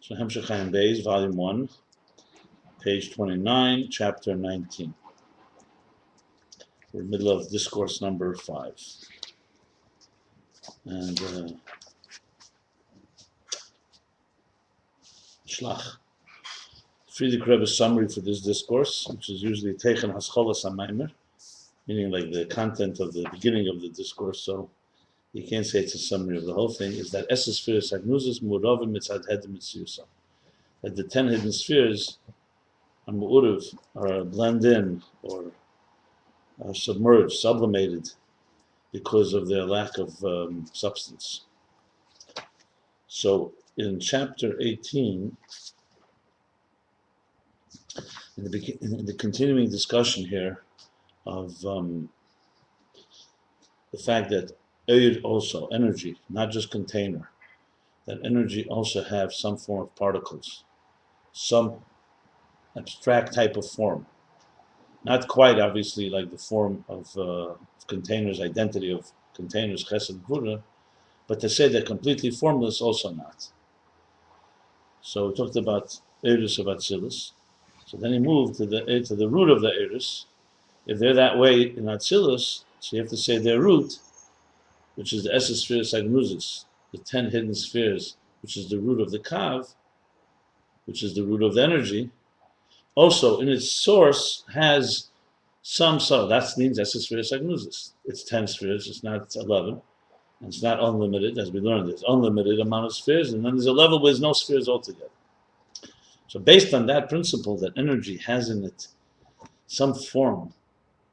So Ayin Beis, Volume 1, page 29, chapter 19. We're in the middle of Discourse number 5. And Shlach. Friedrich Rebbe's summary for this discourse, which is usually Teichen Hascholas HaMaimer, meaning like the content of the beginning of the discourse, so you can't say it's a summary of the whole thing, is that Esses Spheres Agnuzis Mu'uravim Mitzad Hed Mitziyusa. That the 10 hidden spheres are mu'urav, are blend in, or are submerged, sublimated, because of their lack of substance. So in chapter 18, in the continuing discussion here of the fact that Eir also, energy, not just container, that energy also have some form of particles, some abstract type of form. Not quite obviously like the form of containers, identity of containers, chesed gvura, but to say they're completely formless, also not. So we talked about Eirus of Atzilus. So then he moved to the root of the Eirus. If they're that way in Atzilus, so you have to say their root, which is the Esses Spheres Agnuzis, the 10 hidden spheres, which is the root of the Kav, which is the root of the energy, also in its source has some, so that means Esses Spheres Agnuzis. It's 10 spheres, it's not 11, and it's not unlimited, as we learned. There's unlimited amount of spheres, and then there's a level where there's no spheres altogether. So based on that principle that energy has in it some form,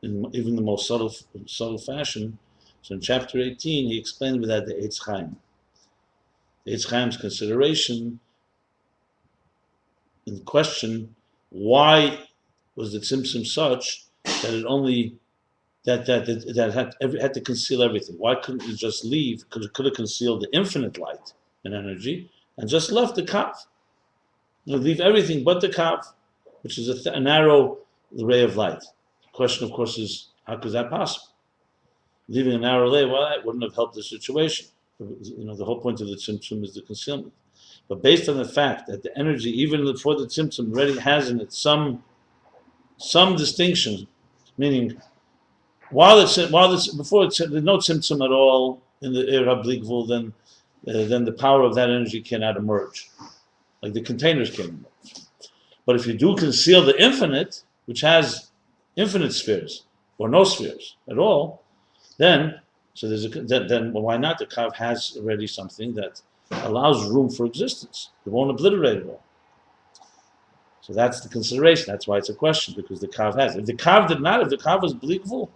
in even the most subtle fashion, so in chapter 18 he explained with that the Eitz Chaim. The Eitz Chaim's consideration in question, why was the tzimtzum such that it only that had to conceal everything? Why couldn't it just leave? Because it could have concealed the infinite light and energy and just left the kav. Leave everything but the kav, which is a narrow ray of light. The question, of course, is how is that possible? Leaving a narrow ray, well, that wouldn't have helped the situation. The whole point of the tzimtzum is the concealment. But based on the fact that the energy, even before the tzimtzum, already has in it some distinction, meaning before there's no tzimtzum at all in the Eir HaBli Gvul, then the power of that energy cannot emerge, like the containers can emerge. But if you do conceal the infinite, which has infinite spheres or no spheres at all, then why not? The Kav has already something that allows room for existence. It won't obliterate it all. So that's the consideration. That's why it's a question, because the Kav has. If the Kav did not, if the Kav was Bli Gvul,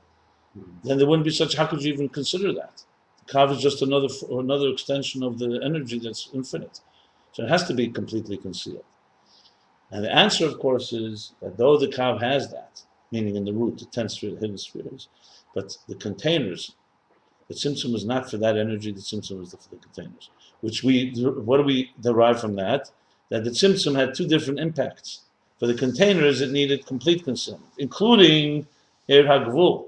then there wouldn't be such. How could you even consider that? The Kav is just another extension of the energy that's infinite. So it has to be completely concealed. And the answer, of course, is that though the Kav has that, meaning in the root, the 10 hidden spheres, but the containers, the tzimtzum is not for that energy, the tzimtzum is for the containers. What do we derive from that? That the tzimtzum had two different impacts. For the containers, it needed complete concealment, including Eir HaGvul.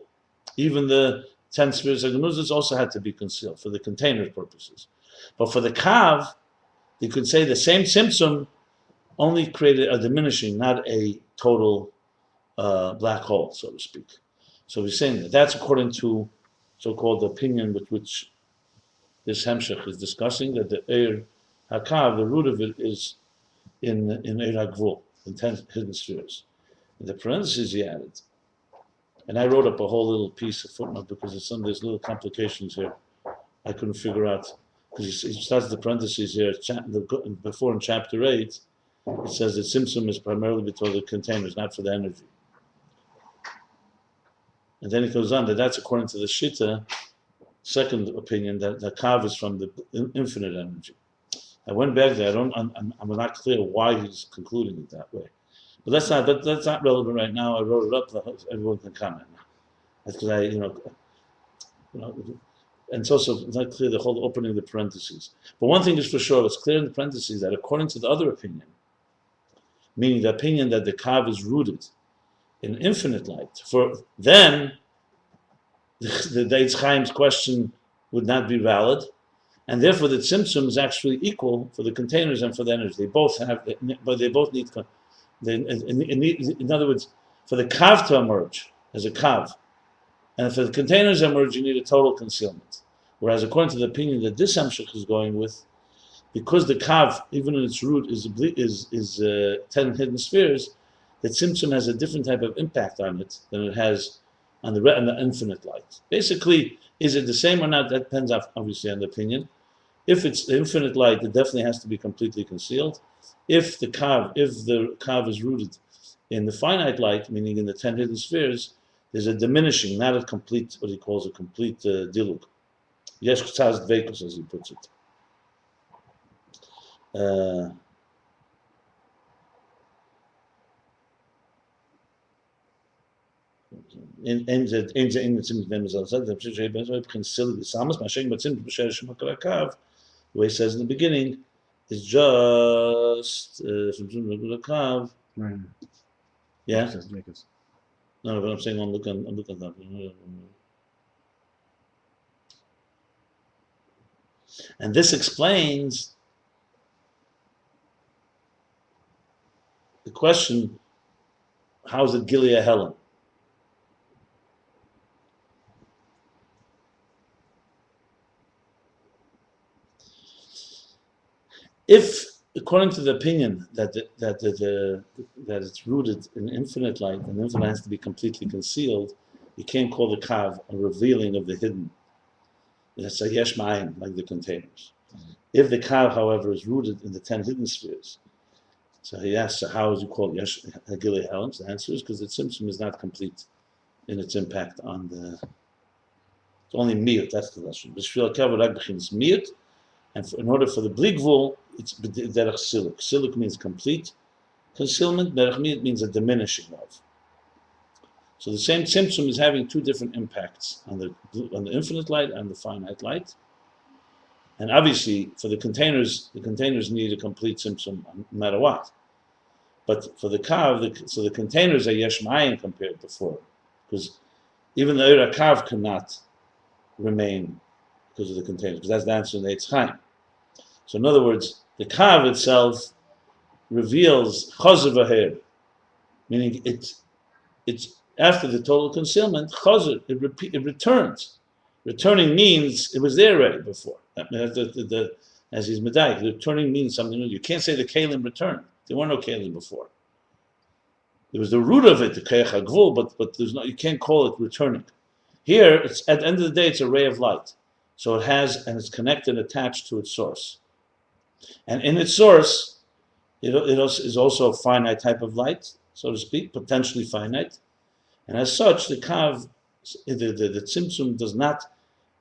Even the 10 spheres of Agnuzis also had to be concealed for the container purposes. But for the Kav, you could say the same tzimtzum only created a diminishing, not a total black hole, so to speak. So we're saying that's according to so-called opinion with which this Hemshech is discussing, that the Eir HaKav, the root of it is in Eir HaGvul, in 10 hidden spheres. In the parentheses he added, and I wrote up a whole little piece of footnote because there's little complications here I couldn't figure out, because he starts the parentheses here, before in chapter 8, it says that tzimtzum is primarily between the containers, not for the energy. And then it goes on that that's according to the Shita, second opinion, that the Kav is from the infinite energy. I went back there. I'm not clear why he's concluding it that way, but that's not relevant right now. I wrote it up. Everyone can comment now. That's because and it's also not clear the whole opening of the parentheses. But one thing is for sure, it's clear in the parentheses that according to the other opinion, meaning the opinion that the Kav is rooted in infinite light, for then the Eitz Chaim's question would not be valid, And therefore the tzimtzum is actually equal for the containers and for the energy. They both have, but they both need, in other words, for the kav to emerge as a kav, and for the containers to emerge, you need a total concealment. Whereas according to the opinion that this Amshach is going with, because the kav, even in its root, is 10 hidden spheres, the tzimtzum has a different type of impact on it than it has on the infinite light. Basically, is it the same or not? That depends obviously on the opinion. If it's the infinite light, it definitely has to be completely concealed. If the kav is rooted in the finite light, meaning in the 10 hidden spheres, there's a diminishing, not a complete, what he calls a complete dilug. Yesh tzaz dveikus, as he puts it. In the way it says in the beginning is just Right. yeah. Jacobson. No, but I'm saying I'm looking at that. And this explains the question: how is it Gilead Helen? If, according to the opinion that it's rooted in infinite light and infinite has to be completely concealed, you can't call the kav a revealing of the hidden. It's a yesh ma'ayin, like the containers. If the kav, however, is rooted in the 10 hidden spheres, so he asks, so how is it called yesh Gilead Helen? The answer is because the tzimtzum is not complete in its impact on the. It's only miyut. That's the lesson. B'shvil kav rak b'chinas miyut. And in order for the bligvul, it's derech siluk. Siluk means complete concealment. Derech miyut means a diminishing of. So the same tzimtzum is having two different impacts on the infinite light and the finite light. And obviously, for the containers need a complete tzimtzum no matter what. But for the kav, so the containers are yesh ma'ayin compared to before, because even the Eira kav cannot remain because of the containers, because that's the answer in the Eitz Chaim. So in other words, the kav itself reveals chazer v'her, meaning it's after the total concealment, chazer, it returns. Returning means it was there already before. As he's medayik, returning means something new. You can't say the kalim returned. There were no kalim before. There was the root of it, the keich hagvul, but there's no. You can't call it returning. Here, it's at the end of the day, it's a ray of light. So it has, and it's connected, attached to its source. And in its source, it is also a finite type of light, so to speak, potentially finite. And as such, the kav, the tzimtzum does not,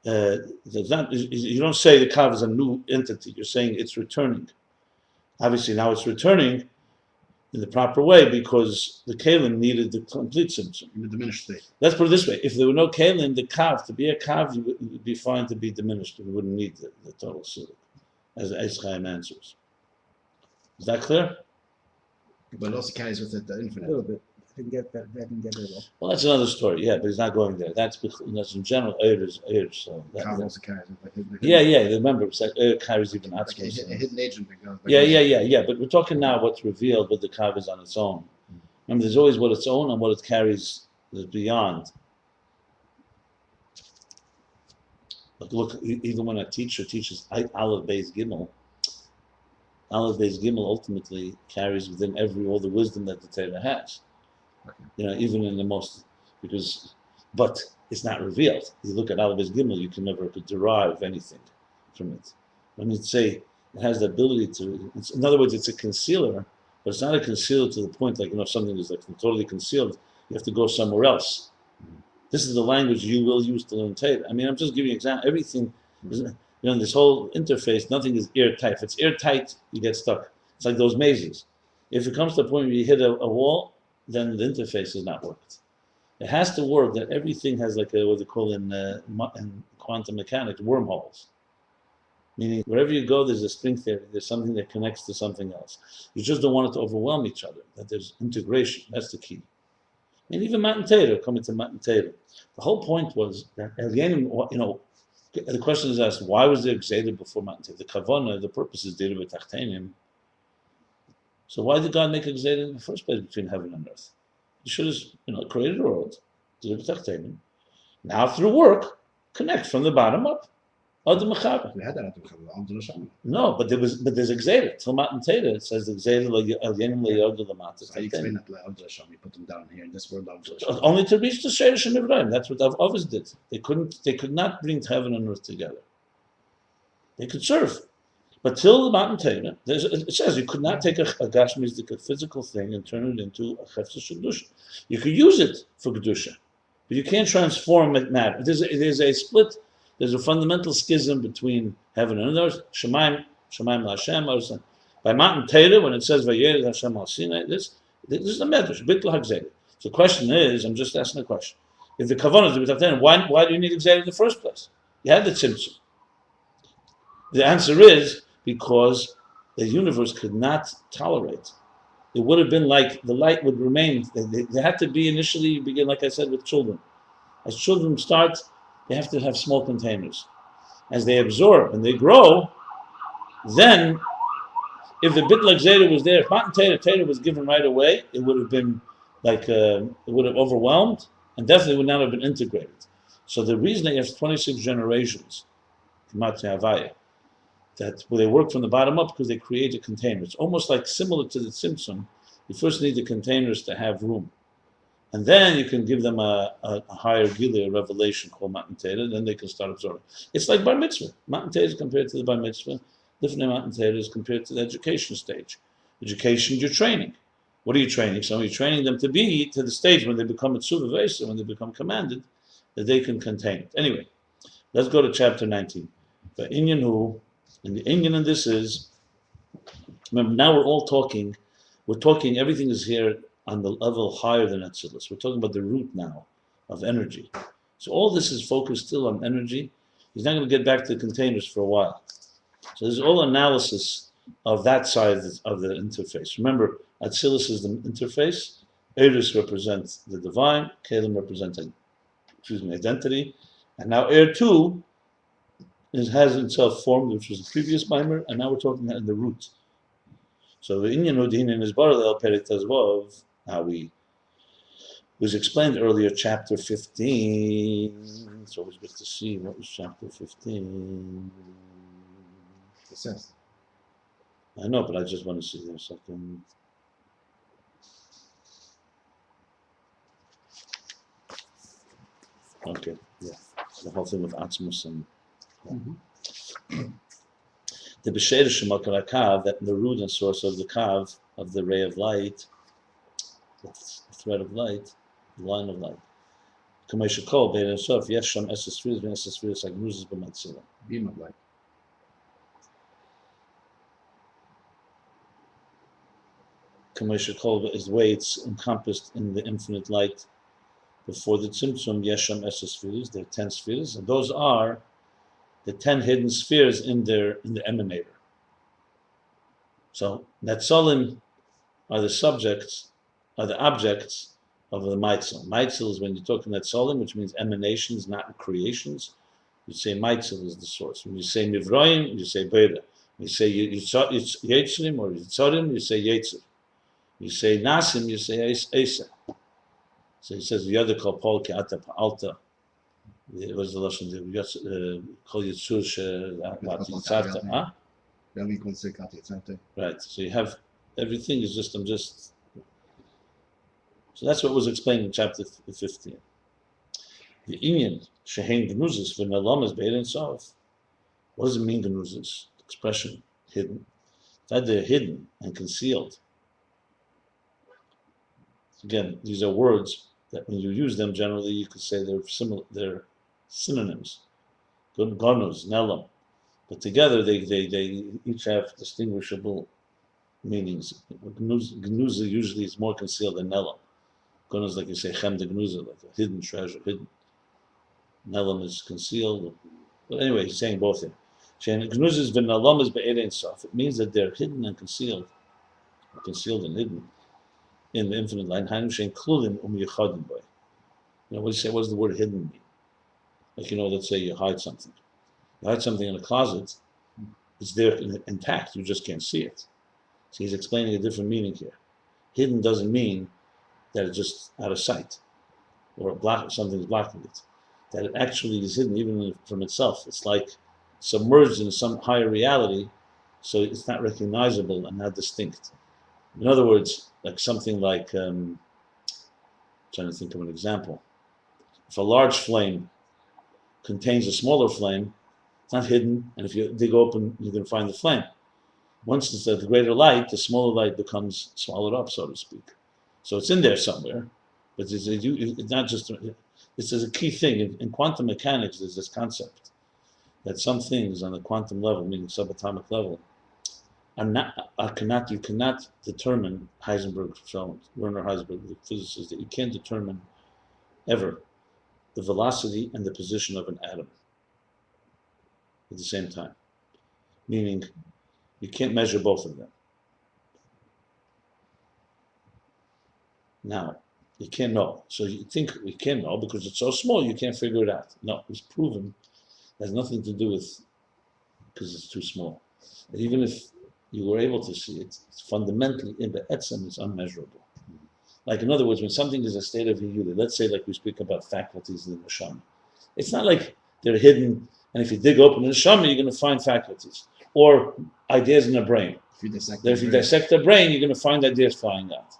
you don't say the kav is a new entity, you're saying it's returning. Obviously now it's returning in the proper way because the kalim needed the complete tzimtzum. In the diminished state. Let's put it this way: if there were no kalim, the kav, to be a kav, it would be fine to be diminished. We wouldn't need the total siluk, as Eitz Chaim answers. Is that clear? But it also carries with it the infinite. A little bit. I didn't get that. I didn't get it all. Well, that's another story. Yeah, but he's not going there. That's in general. So Kav also carries with the hidden. yeah. Remember, it's like carries even Like atzmos. a hidden agent that goes. Yeah. But we're talking now what's revealed, what the kav is on its own. Remember, there's always what its own and what it carries is beyond. Look, even when a teacher teaches Aleph Beis Gimel, Aleph Beis Gimel ultimately carries within all the wisdom that the Torah has. Okay. Even in the most, but it's not revealed. You look at Aleph Beis Gimel, you can never derive anything from it. When you say it has the ability to, in other words, it's a concealer, but it's not a concealer to the point like, if something is like totally concealed, you have to go somewhere else. This is the language you will use to learn Torah. I'm just giving you an example. Everything, this whole interface, nothing is airtight. If it's airtight, you get stuck. It's like those mazes. If it comes to a point where you hit a wall, then the interface is not worked. It has to work that everything has like what they call in quantum mechanics, wormholes. Meaning wherever you go, there's a string theory. There's something that connects to something else. You just don't want it to overwhelm each other. That there's integration. That's the key. And even Matan Torah, coming to Matan Torah, the whole point was that The question is asked, why was there Gzeda before Matan Torah? The Kavanah, the purpose is Dira B'Tachtenim. So why did God make a Gzeda in the first place between heaven and earth? He should have, created a world, Dira B'Tachtenim. Now through work, connect from the bottom up. Adam Mechaber. We had that at the Mechaber. No, but there's a Gzeda. Till Matan Torah, it says the Gzeda Al Yenim Le'Yod L'Mata. So how you explain that to Abdul Hashem? You put them down here in this world. Only to reach the Sheresh and Ibrahim. That's what the Avos did. They could not bring heaven and earth together. They could serve. But till the Matan Torah, it says you could not take a Gashmizik, a physical thing, and turn it into a Chefetz Kedusha. You could use it for Kedusha, but you can't transform it matter. There's a split. There's a fundamental schism between heaven and earth. Shemaim Lashem. By Matan Torah, when it says Vayered Hashem al Sinai, this is the medrash. Bittul Hagzeda. So the question is, I'm just asking a question. If the kavanah is the why do you need Hagzeda in the first place? You had the tzimtzum. The answer is because the universe could not tolerate. It would have been like the light would remain. They had to be initially, you begin, like I said, with children. As children start, they have to have small containers. As they absorb and they grow, then if the bit like Zeta was there, if Matan Torah was given right away, it would have been like, it would have overwhelmed and definitely would not have been integrated. So the reason that you have 26 generations, that where they work from the bottom up because they create a container. It's almost like similar to the tzimtzum. You first need the containers to have room. And then you can give them a higher gilui, a revelation called Matan Torah, then they can start absorbing. It's like bar mitzvah. Matan Torah is compared to the bar mitzvah. Different Matan Torah is compared to the education stage. Education, you're training. What are you training? So you're training them to be to the stage when they become a tzuva vesa, when they become commanded, that they can contain it. Anyway, let's go to chapter 19. The Inyan who, and the Inyan in this is, remember now we're talking, everything is here on the level higher than Atzilus. We're talking about the root now of energy. So all this is focused still on energy. He's not going to get back to the containers for a while. So there's all analysis of that side of the interface. Remember, Atzilus is the interface. Eris represents the divine. Kalim represents, identity. And now Air 2 has itself formed, which was the previous mimer, and now we're talking in the root. So the Inyan Udin in his Baralel Perik Tazvav, how we was explained earlier, chapter 15. It's always good to see what was chapter 15. It says. I know, but I just want to see there a second. Okay, yeah. The whole thing with Atzmus and the B'Sheir Shemakar HaKav, that the root and source of the Kav, of the ray of light, the thread of light, the line of light. Kamei Shekol, Bein Sof, Yesh Sham Esses Sfiris, Bein Esses Sfiris, Agnuzes B'Matzila. Beam of light. Kamei Shekol is the way it's encompassed in the infinite light. Before the tzimtzum, Yesh Sham Esses Sfiris, there are 10 spheres, and those are the 10 hidden spheres in the emanator. So Netzalim are the objects of the Maitzel. Maitzel is when you're talking Netzalim, which means emanations, not creations. You say Maitzel is the source. When you say Nivroim, you say Beira. When you say Yetzrim or Yitzorim, you say Yetzer. You say Nasim, you say Esa. So he says the other called Paul Ke'ata Pa'alta. It was the lesson called Yitzur She'atzarta. Right. So you have everything is just So that's what was explained in chapter 15. The Inyan Shehein Gnuzis v'Nalamas Be'erin Sof. What does it mean Gnuzis? Expression hidden. That they're hidden and concealed. Again, these are words that when you use them generally, you could say they're similar. They're synonyms. Gonus, Nelam. But together they each have distinguishable meanings. Gnuza usually is more concealed than Nelam. Gonus, like you say, Chem de Gnuza, like a hidden treasure, hidden. Nelam is concealed. But anyway, he's saying both here. Gnuza is v'Nelam is be'erein sof. It means that they're hidden and concealed. Concealed and hidden in the infinite line. Hainu shein klulim yichadim boy. What do you say? What does the word hidden mean? Like, let's say you hide something. You hide something in a closet, it's there intact, you just can't see it. So he's explaining a different meaning here. Hidden doesn't mean that it's just out of sight, or something's blocking it. That it actually is hidden even from itself. It's like submerged in some higher reality, so it's not recognizable and not distinct. In other words, like something like, trying to think of an example. If a large flame contains a smaller flame, it's not hidden, and if you dig open, you can find the flame. Once it's at the greater light, the smaller light becomes swallowed up, so to speak. So it's in there somewhere, but it's not just, this is a key thing. In quantum mechanics, there's this concept that some things on the quantum level, meaning subatomic level, you cannot determine. Werner Heisenberg, the physicist, that you can't determine ever the velocity and the position of an atom at the same time. Meaning, you can't measure both of them. Now, you can't know. So you think we can know because it's so small you can't figure it out. No, it's proven. It has nothing to do with because it's too small. And even if you were able to see it, it's fundamentally in the etzem is unmeasurable. Like in other words, when something is a state of hiyudah, let's say like we speak about faculties in the neshama, it's not like they're hidden, and if you dig open the neshama, you're going to find faculties or ideas in the brain. If you dissect, the brain, you're going to find ideas flying out.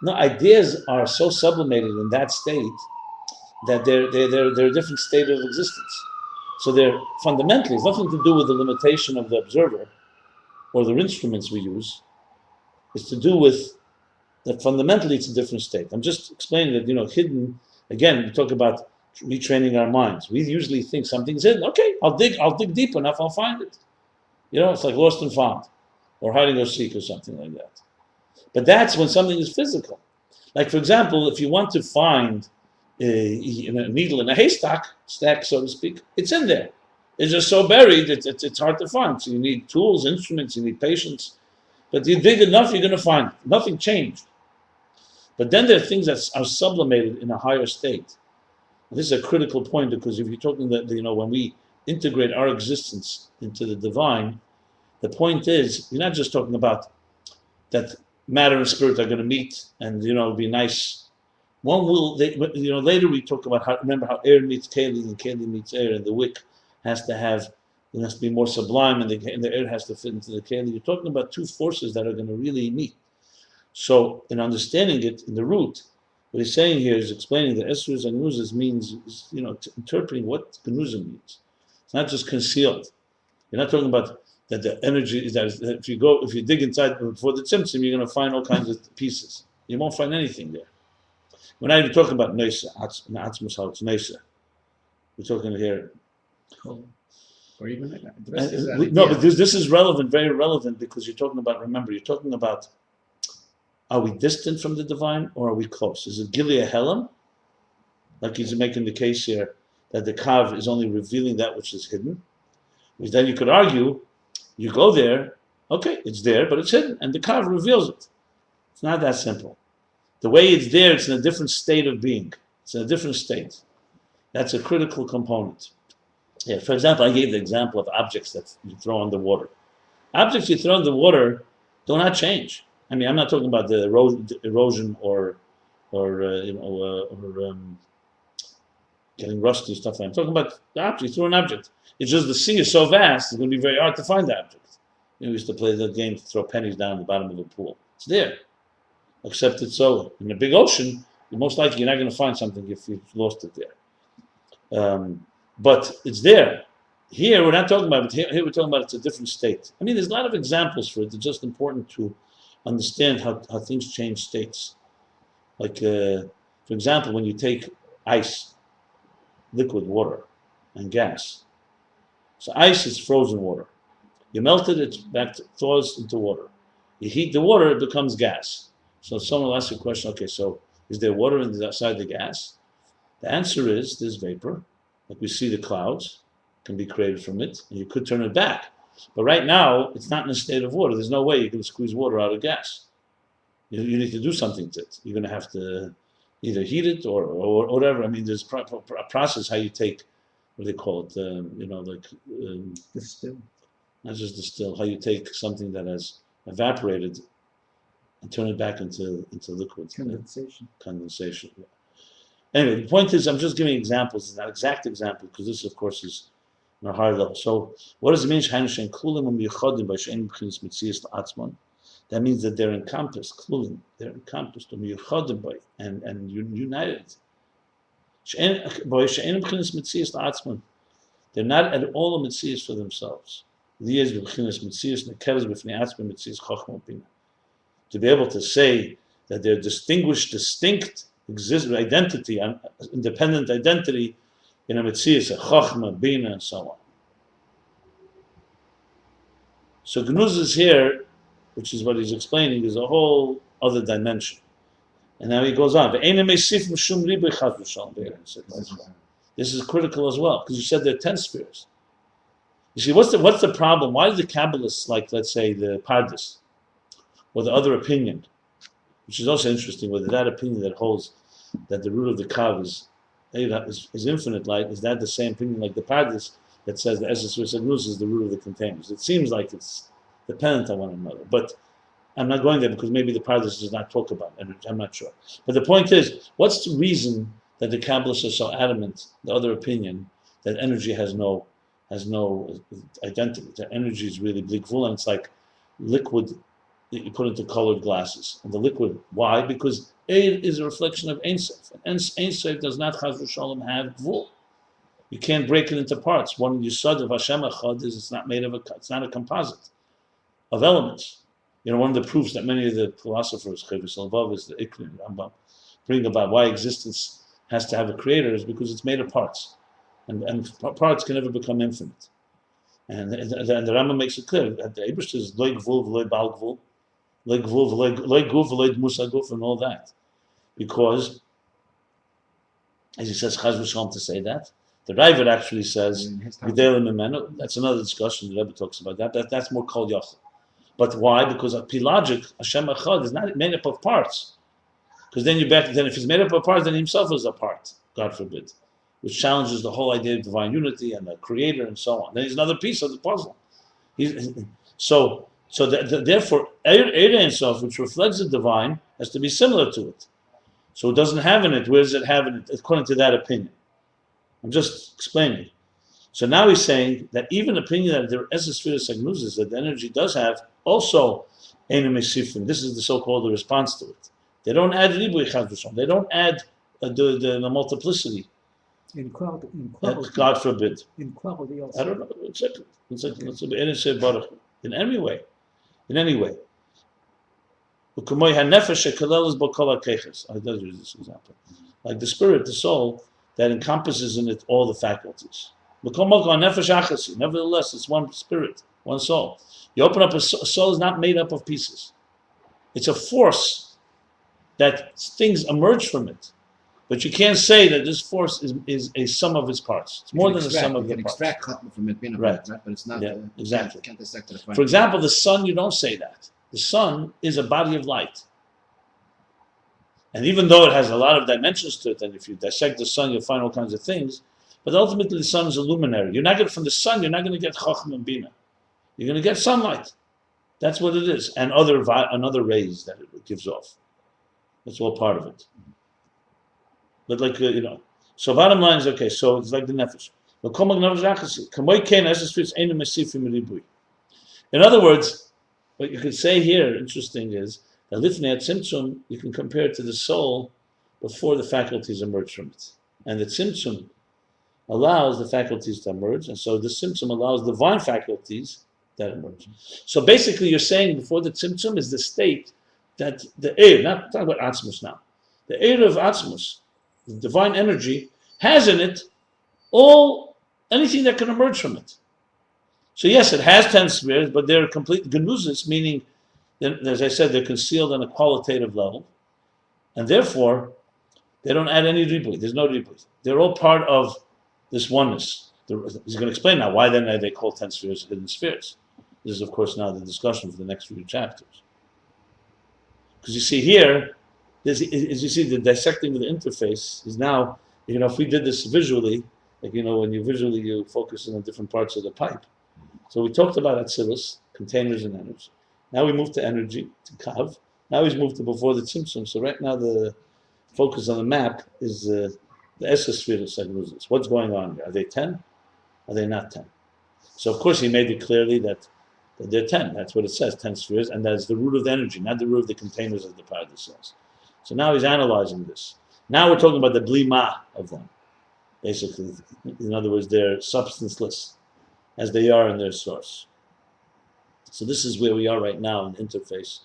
No, ideas are so sublimated in that state that they're a different state of existence. So they're fundamentally, it's nothing to do with the limitation of the observer or the instruments we use. It's to do with that fundamentally it's a different state. I'm just explaining that, hidden, again, we talk about retraining our minds. We usually think something's hidden. Okay, I'll dig deep enough, I'll find it. It's like lost and found, or hide and go seek, or something like that. But that's when something is physical. Like, for example, if you want to find a needle in a haystack, stack, so to speak, it's in there. It's just so buried, it's hard to find. So you need tools, instruments, you need patience. But you dig enough, you're going to find it. Nothing changed. But then there are things that are sublimated in a higher state. And this is a critical point because if you're talking that, when we integrate our existence into the divine, the point is, you're not just talking about that matter and spirit are going to meet and, it'll be nice. Later we talk about how air meets Kali and Kali meets air, and the wick has to be more sublime, and the air has to fit into the Kali. You're talking about two forces that are going to really meet. So in understanding it in the root, what he's saying here is explaining that Esrus and Nuzas means, interpreting what Genuza means. It's not just concealed. You're not talking about that the energy is that if you dig inside before the tzimtzum, you're going to find all kinds of pieces. You won't find anything there. We're not even talking about Neisa, Atzmus how it's Neisa. We're talking here. or even like that. But this is relevant, very relevant, because you're talking about, are we distant from the divine or are we close? Is it Gilead Helam? Like he's making the case here that the Kav is only revealing that which is hidden. Because then you could argue, you go there, okay, it's there, but it's hidden, and the Kav reveals it. It's not that simple. The way it's there, it's in a different state of being. It's in a different state. That's a critical component. Yeah, for example, I gave the example of objects that you throw in the water. Objects you throw in the water do not change. I mean, I'm not talking about the erosion or getting rusty and stuff. I'm talking about the object. You throw an object. It's just the sea is so vast, it's going to be very hard to find the object. We used to play the game to throw pennies down the bottom of a pool. It's there. Except it's so in a big ocean, most likely you're not going to find something if you've lost it there. But it's there. Here we're not talking about it. Here we're talking about it's a different state. I mean, there's a lot of examples for it. It's just important to understand how things change states. Like, for example, when you take ice, liquid water, and gas. So ice is frozen water. You melt it, it thaws into water. You heat the water, it becomes gas. So someone will ask you a question, okay, so is there water inside the gas? The answer is there's vapor. Like we see the clouds can be created from it, and you could turn it back. But right now, it's not in a state of water. There's no way you can squeeze water out of gas. You need to do something to it. You're going to have to either heat it or whatever. I mean, there's a process how you take what do they call it? Distill. Not just distill. How you take something that has evaporated and turn it back into liquid. Condensation. Condensation. Yeah. Anyway, the point is, I'm just giving examples. It's not exact example because this, of course, is on a higher level. So, what does it mean? That means that they're encompassed, klulim. They're encompassed, and united. They're not at all a mitzias for themselves. To be able to say that they're distinct, exist identity, independent identity in a mitzias, a chachma, bina, and so on. So Gnuz is here, which is what he's explaining, is a whole other dimension. And now he goes on. This is critical as well, because you said there are 10 spheres. You see, what's the problem? Why do the Kabbalists, like, let's say, the Pardes, or the other opinion, which is also interesting, whether that opinion that holds that the root of the Kav is infinite light, is that the same opinion like the Pardes that says the essence of Gnuz is the root of the containers? It seems like it's dependent on one another, but I'm not going there because maybe the Pardes does not talk about it. I'm not sure. But the point is, what's the reason that the Kabbalists are so adamant, the other opinion, that energy has no identity? That energy is really blikvul, and it's like liquid that you put into colored glasses. And the liquid, why? Because Eir is a reflection of Ein Sof. And Ein Sof does not, chas v'shalom, have gvul. You can't break it into parts. One yesod of Hashem Echad is it's not a composite of elements. You know, one of the proofs that many of the philosophers, Chavis Lvav, is the Ikrim, Rambam, bring about why existence has to have a creator is because it's made of parts. And parts can never become infinite. And the Rambam makes it clear that the Eibush is loy gvul, loy bal gvul, loy gvul, loy guf, loy musa guf, and all that. Because, as he says, chas v'shalom to say that, the Ravid actually says, that's another discussion, the Rebbe talks about that. That's more kol yachol. But why? Because of logic, Hashem Echad is not made up of parts. Because then if he's made up of parts, then he himself is a part, God forbid, which challenges the whole idea of divine unity and the creator and so on. Then he's another piece of the puzzle. Therefore, Eir Ein Sof, which reflects the divine, has to be similar to it. So it doesn't have in it. Where does it have in it? According to that opinion. I'm just explaining. So now he's saying that even opinion that there are esespheres agnuzes, that the energy does have, also Einu Mesifim. This is the so-called response to it. They don't add ribui chas v'shalom. They don't add the multiplicity. In quality. God forbid. In quality also. I don't know. In any way. I does use this example. Like the spirit, the soul, that encompasses in it all the faculties. Nevertheless, it's one spirit, one soul. You open up a soul is not made up of pieces. It's a force that things emerge from it. But you can't say that this force is a sum of its parts. It's more than a sum of the parts. You can extract from it, right. But it's not exactly. Can't dissect it. For example, the sun, you don't say that. The sun is a body of light. And even though it has a lot of dimensions to it, and if you dissect the sun, you'll find all kinds of things, but ultimately the sun is a luminary. From the sun, you're not going to get chacham and bina. You're going to get sunlight. That's what it is. And other rays that it gives off. That's all part of it. But so bottom line is, okay, so it's like the nefesh. In other words, what you could say here, interesting, is that lifnei tzimtzum, you can compare it to the soul before the faculties emerge from it. And the tzimtzum allows the faculties to emerge, and so the tzimtzum allows divine faculties that emerge. So basically you're saying before the tzimtzum is the state that the Eir, not talking about Atzmus now, the Eir of Atzmus, the divine energy, has in it anything that can emerge from it. So yes, it has 10 spheres, but they're complete genuzis, meaning, as I said, they're concealed on a qualitative level, and therefore, they don't add any ribui. There's no ribui. They're all part of this oneness. He's going to explain now why then they call 10 spheres hidden spheres. This is, of course, now the discussion for the next few chapters. Because you see here, as you see, the dissecting of the interface is now, if we did this visually, Like, when you focus on the different parts of the pipe. So we talked about Atzilus, containers and energy. Now we move to energy, to Kav. Now he's moved to before the tzimtzum. So right now the focus on the map is the Sefirot. What's going on here? Are they 10? Are they not 10? So of course he made it clearly that they're 10. That's what it says, 10 spheres, and that's the root of the energy, not the root of the containers of the paradise cells. So now he's analyzing this. Now we're talking about the blima of them. Basically, in other words, they're substanceless, as they are in their source. So this is where we are right now in the interface.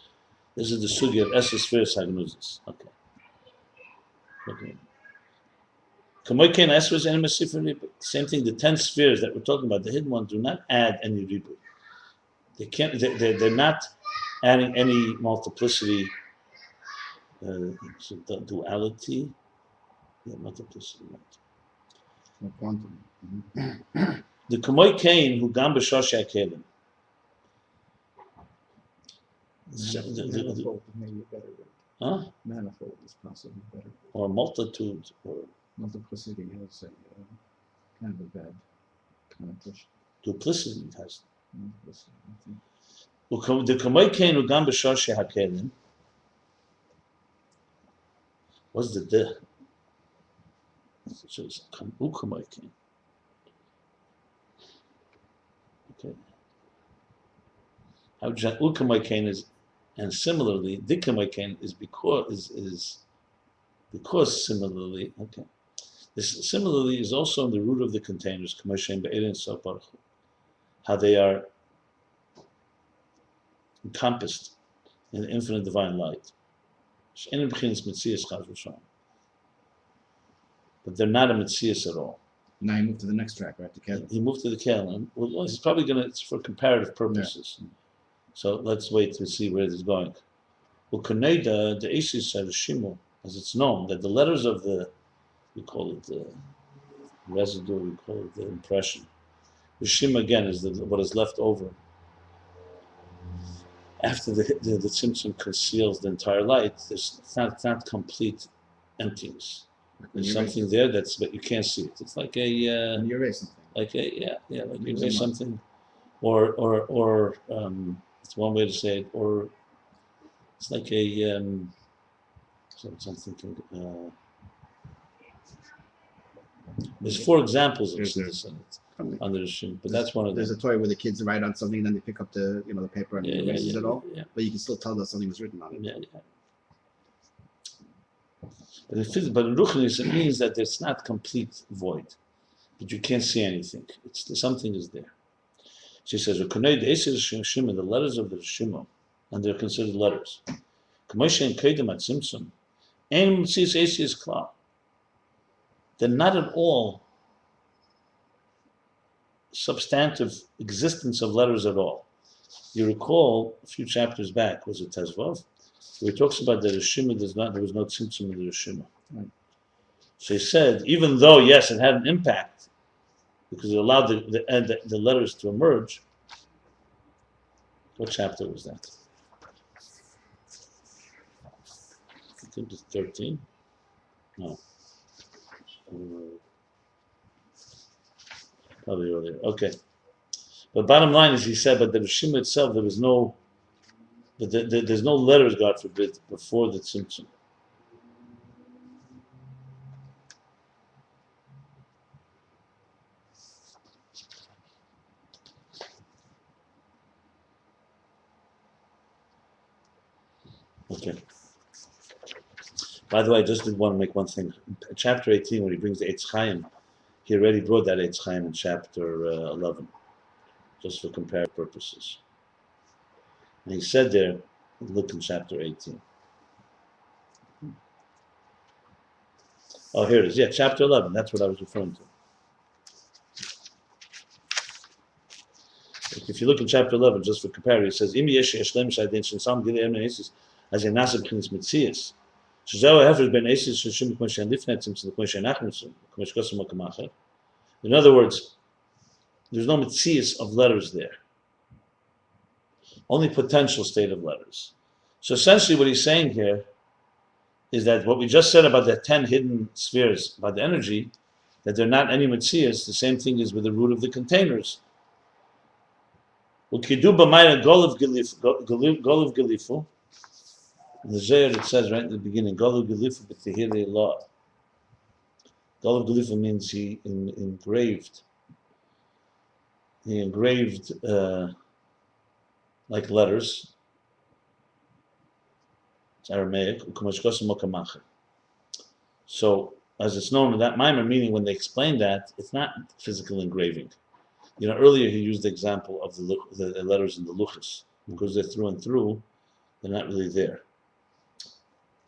This is the sugya of Esses Spheres Hagnuzis. Okay. Same thing, the 10 spheres that we're talking about, the hidden ones, do not add any ribui. They can't. They're not adding any multiplicity. Duality. Yeah, multiplicity. No quantum. The Kamoy Kain who gam b'shoshei hakelim. Manifold is maybe a better word. Huh? Manifold is possibly a better word. Or multitude, or Multiplicity has a kind of a bad connotation. duplicity it has. Multiplicity, I think. The Kamoy Kain who gam b'shoshei hakelim. What's the? So it's Ukamai Kain. Okay. How Ukamai Kain is, and similarly, Dikamai Kain is because similarly, okay. This similarly is also in the root of the containers, how they are encompassed in the infinite divine light. But they're not a Metzias at all. Now you move to the next track, right? To Kevin. He moved to the Kevin. Well, he's probably it's for comparative purposes. Yeah. So let's wait to see where this is going. Well, Kaneda, the Asis Shimu, as it's known, that the letters of we call it the residue, we call it the impression. The Shim again is what is left over. After the tzimtzum conceals the entire light, it's not complete emptiness. There's something there but you can't see it. It's like you erase something. Like you erase something, or it's one way to say it, or it's like something. There's 4 examples of this under the Shem, but that's one of them. There's a toy where the kids write on something and then they pick up the paper and erases it all. Yeah. But you can still tell that something was written on it. Yeah. But in Ruchnis, it means that it's not complete void, but you can't see anything. Something is there. She says, the letters of the Shimon, and they're considered letters. They're not at all substantive existence of letters at all. You recall a few chapters back, was it Tezvav? Where he talks about that there was no tzimtzum in the Rishima. Right. So he said, even though, yes, it had an impact, because it allowed the letters to emerge. What chapter was that? I think it's 13. No. Probably earlier. Okay. But bottom line is, he said, but the Rishima itself, there was no, but there's no letters, God forbid, before the tzimtzum. Okay. By the way, I just did want to make one thing. Chapter 18, when he brings the Eitz Chaim, he already brought that Eitz Chaim in chapter 11, just for comparative purposes. And he said there, look in chapter 18. Oh, here it is. Yeah, chapter 11. That's what I was referring to. If you look in chapter 11, just for comparison, it says, "Im yesh yeshlem shadin shensam gilei em nesis as a nasib k'nis mitzias." Shezau hefers ben nesis sheshim k'moshen lifnetzim to the k'moshen achnusim k'mosh kosem okamacher. In other words, there's no mitzias of letters there. Only potential state of letters. So essentially, what he's saying here is that what we just said about the 10 hidden spheres, about the energy, that they're not any Metzias, the same thing is with the root of the containers. Ukidu b'mayra golav gelifu. In the Zohar it says right in the beginning, golav gelifu b'tehirei law. Golav gelifu means he engraved. He engraved like letters. It's Aramaic. So, as it's known in that mimer, meaning when they explain that, it's not physical engraving. Earlier he used the example of the letters in the luchas. Because they're through and through, they're not really there.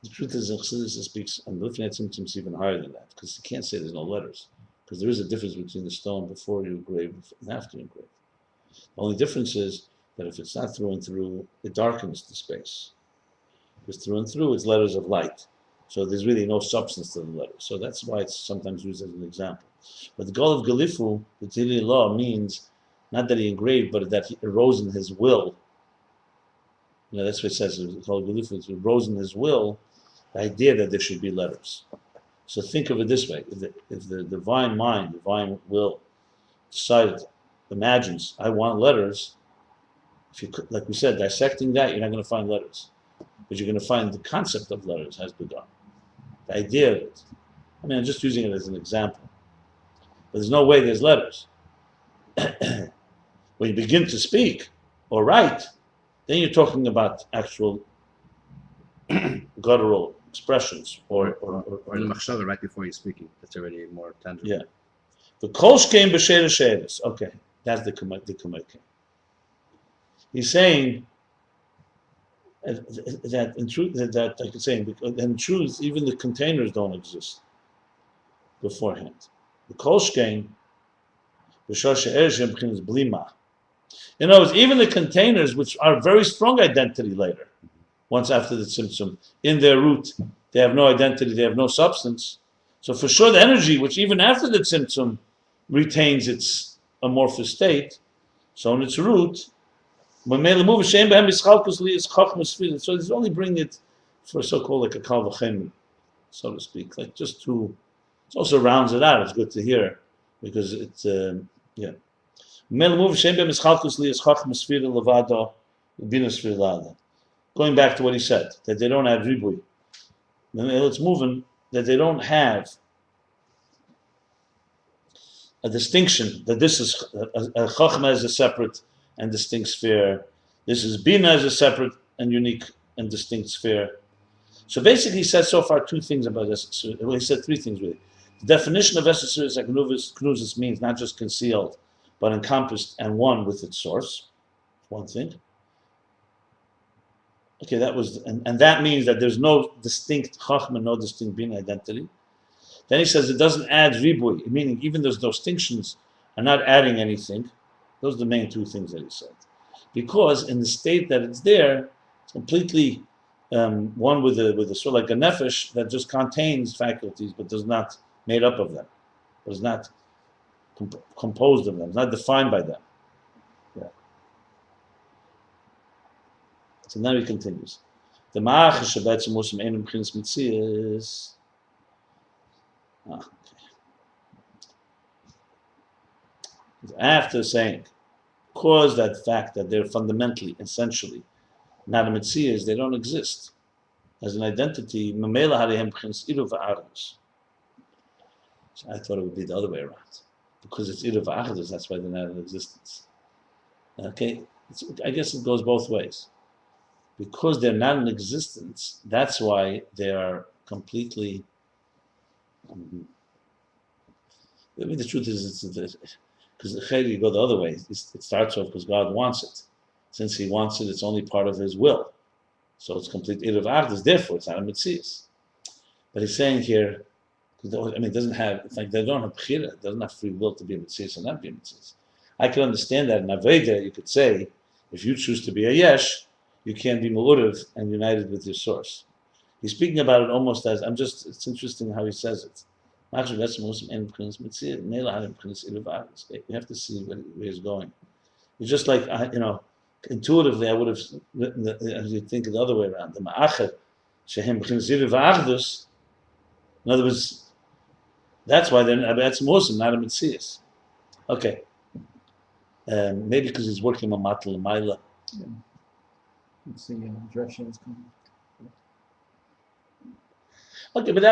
The truth is, in Chassidus it speaks, and looking at tzimtzum even higher than that, because you can't say there's no letters. Because there is a difference between the stone before you engrave and after you engrave. The only difference is that if it's not through and through, it darkens the space. If it's through and through, it's letters of light. So there's really no substance to the letters. So that's why it's sometimes used as an example. But the goal of Galifu, the Tili law, means not that he engraved, but that he arose in his will. That's what it says. It's called Galifu. It arose in his will, the idea that there should be letters. So think of it this way. If the divine mind, divine will, imagines, I want letters, if you could, like we said, dissecting that, you're not going to find letters. But you're going to find the concept of letters has begun. The idea of it. I'm just using it as an example. But there's no way there's letters. When you begin to speak or write, then you're talking about actual guttural expressions or the machshava right before you're speaking. That's already more tangible. Yeah. The kolsh came b'sheira sheiros. Okay, that's the Kumek. He's saying that in truth, that like it's saying, in truth, even the containers don't exist beforehand. The kolsh came b'sheira sheiros b'chinas blima. In other words, even the containers, which are very strong identity later, once after the tzimtzum, in their root, they have no identity, they have no substance. So for sure the energy, which even after the tzimtzum retains its amorphous state, so in its root, so it's only bringing it for so-called like a kal v'chemer, so to speak, like just to, it also rounds it out. It's good to hear, because it's, yeah. Going back to what he said, that they don't have ribui. Let's move in, that they don't have a distinction, that this is a chachma as a separate and distinct sphere. This is bina as a separate and unique and distinct sphere. So basically he said so far two things about this. Well, he said three things really. The definition of Esesur is that knuzis means not just concealed, but encompassed and one with its source. One thing. Okay, that was, and that means that there's no distinct chachma, no distinct bina identity. Then he says it doesn't add ribui, meaning even those distinctions are not adding anything. Those are the main two things that he said. Because in the state that it's there, it's completely one with a sort of like a nefesh that just contains faculties but does not made up of them, is not composed of them, is not defined by them. Yeah. So now he continues. The ma'ach shebetzim musim enim b'chinas mitzias. After saying, because that fact that they're fundamentally, essentially, not a mitzias, they don't exist as an identity. Mamela harihem b'chinas iru v'arus. So I thought it would be the other way around, because it's iru v'arus. That's why they're not in existence. Okay, I guess it goes both ways. Because they're not in existence, that's why they are completely. I mean, the truth is, because the chayr, you go the other way. It starts off because God wants it. Since He wants it, it's only part of His will. So it's complete Erev Ardus, therefore it's not a Metzias. But he's saying here, it doesn't have, it's like they don't have Bechira, it doesn't have free will to be a Metzias or not be a Metzias. I can understand that in Aveda, you could say, if you choose to be a Yesh, you can be Mu'urev and united with your source. He's speaking about it almost as, it's interesting how he says it. You have to see where he's going. It's just like, intuitively I would have written, as you think the other way around, the Ma'achar, Shehem B'chinas Iru V'Achdus. In other words, That's why that's Muslim, not a Metzias. Okay. Maybe because he's working on Matal Maila. Yeah. Let's see, direction is coming. Okay, but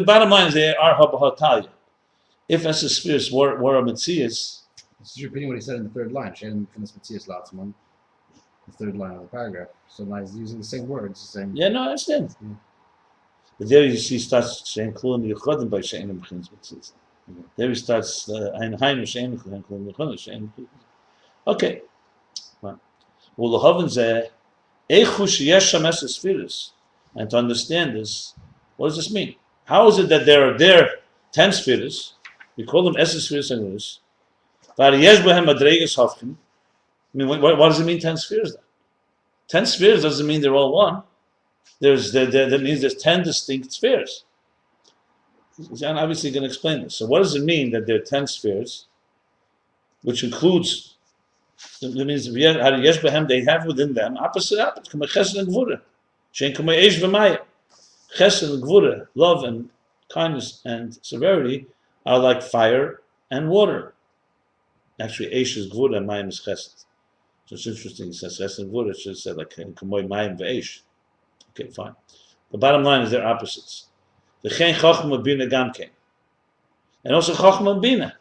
bottom line is they are Habahatalia. If Esses spheres were a Metzias, This is repeating what he said in the third line. Shem finis Matthias Latzman, the third line of the paragraph. So now he's using the same words, saying, yeah, no, I understand. Yeah. But there you see starts saying Kulun Yechodim by Shein B'chins Metzias. There he starts Ein Hainu Shein Kulun Yechodim Shein. Okay. Well, the Hoven Zeh Eichu Sheyesh Sham Esses spheres, and to understand this, what does this mean? How is it that there are 10 spheres? We call them Esses spheres and Rus. I mean, what does it mean 10 spheres then? 10 spheres doesn't mean they're all one. That means there's 10 distinct spheres. John obviously going to explain this. So what does it mean that there are 10 spheres, which includes, that means they have within them opposite, chesed and gvura. Chesed and gvura, love and kindness and severity, are like fire and water. Actually, Eish is Gvura and Mayim is Chesed. So it's interesting, it says Chesed and Gvura, it should say like Kamoy Mayim ve'Eish. Okay, fine. The bottom line is they're opposites. The Chen Chochma Bina Gamkein. And also Chochma Bina.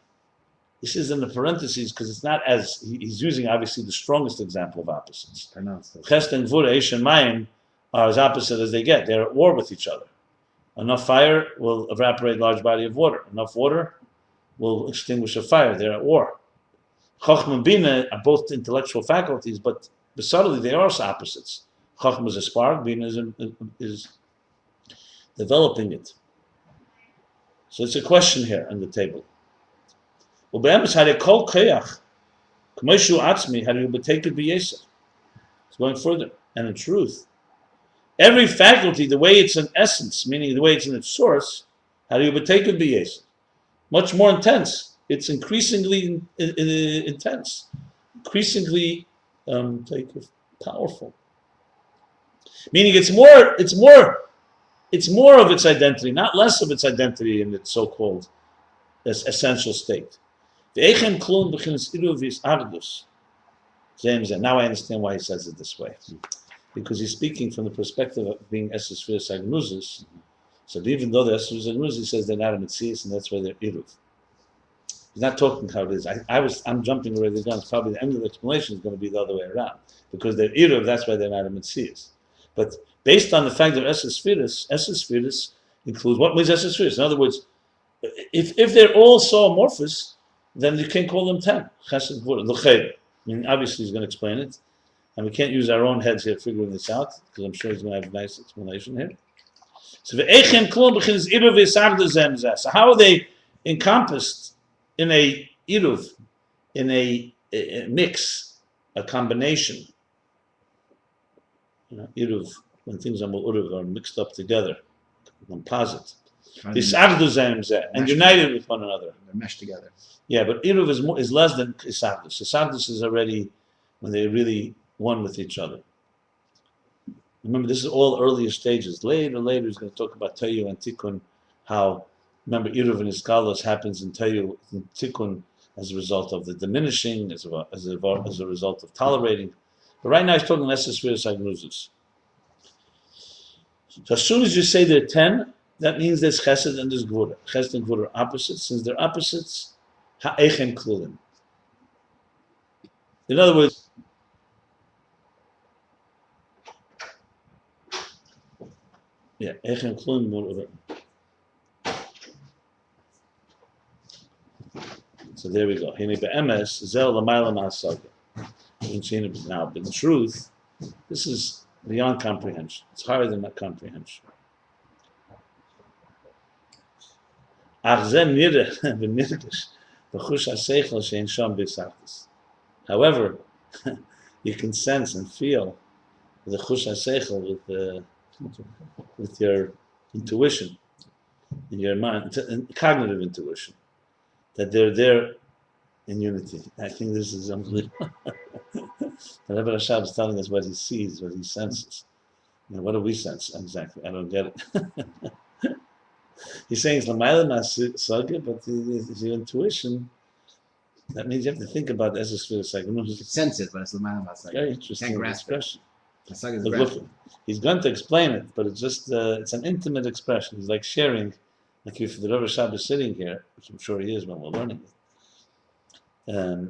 This is in the parentheses because it's not as, he's using obviously the strongest example of opposites. Chesed and Gvura, Eish and Mayim are as opposite as they get. They're at war with each other. Enough fire will evaporate a large body of water. Enough water will extinguish a fire. They're at war. Chochma and Bina are both intellectual faculties, but subtly they are also opposites. Chochma is a spark, Bina is developing it. So it's a question here on the table. It's going further. And in truth, every faculty, the way it's in essence, meaning the way it's in its source, much more intense. It's increasingly intense, increasingly powerful. Meaning it's more of its identity, not less of its identity in its so-called essential state. Now I understand why he says it this way. Because he's speaking from the perspective of being Esses Spheres Agnuzis. So even though they're Esses Spheres Agnuzis, he says they're not a Metzias, and that's why they're Iruv. He's not talking how it is. I'm jumping already down. It's probably the end of the explanation is going to be the other way around. Because they're Iruv, that's why they're not a Metzias. But based on the fact that Esses Spheres includes, what means Esses Spheres? In other words, if they're all so amorphous, then you can't call them 10. Chesed Gvura, L'chayr. I mean, obviously he's going to explain it. And we can't use our own heads here figuring this out, because I'm sure he's going to have a nice explanation here. So how are they encompassed in a iruv, in a mix, a combination? Iruv, when things are mixed up together, composite. And united with one another. They're meshed together. Yeah, but iruv is less than isardus. Isardus is already when they really one with each other. Remember, this is all earlier stages. Later, he's going to talk about Tayu and Tikkun, how, remember, Iruv and Iskalos happens in Tayu and Tikkun as a result of the diminishing, as a result of tolerating. But right now he's talking Esses Spheres Agnuzus. So as soon as you say there are 10, that means there's Chesed and there's Gvura. Chesed and Gvura are opposites. Since they're opposites, Ha'echem Klulim. In other words, yeah, Echem Klum. So there we go. Now, but in truth, this is beyond comprehension. It's higher than that comprehension. However, you can sense and feel the chush haseichel with your intuition, in your mind, cognitive intuition, that they're there in unity. I think this is unbelievable. Rabbi Rashab is telling us what he sees, what he senses. What do we sense exactly? I don't get it. He's saying it's Lamayla Masagya, but it's your intuition. That means you have to think about the Esesphere Sagnusis. It senses, but it's the man of Very interesting Can't grasp it. expression. Masag is Look, grasp. look, he's going to explain it, but it's just it's an intimate expression. He's like sharing, like if the Rebbe Shab is sitting here, which I'm sure he is when we're learning it.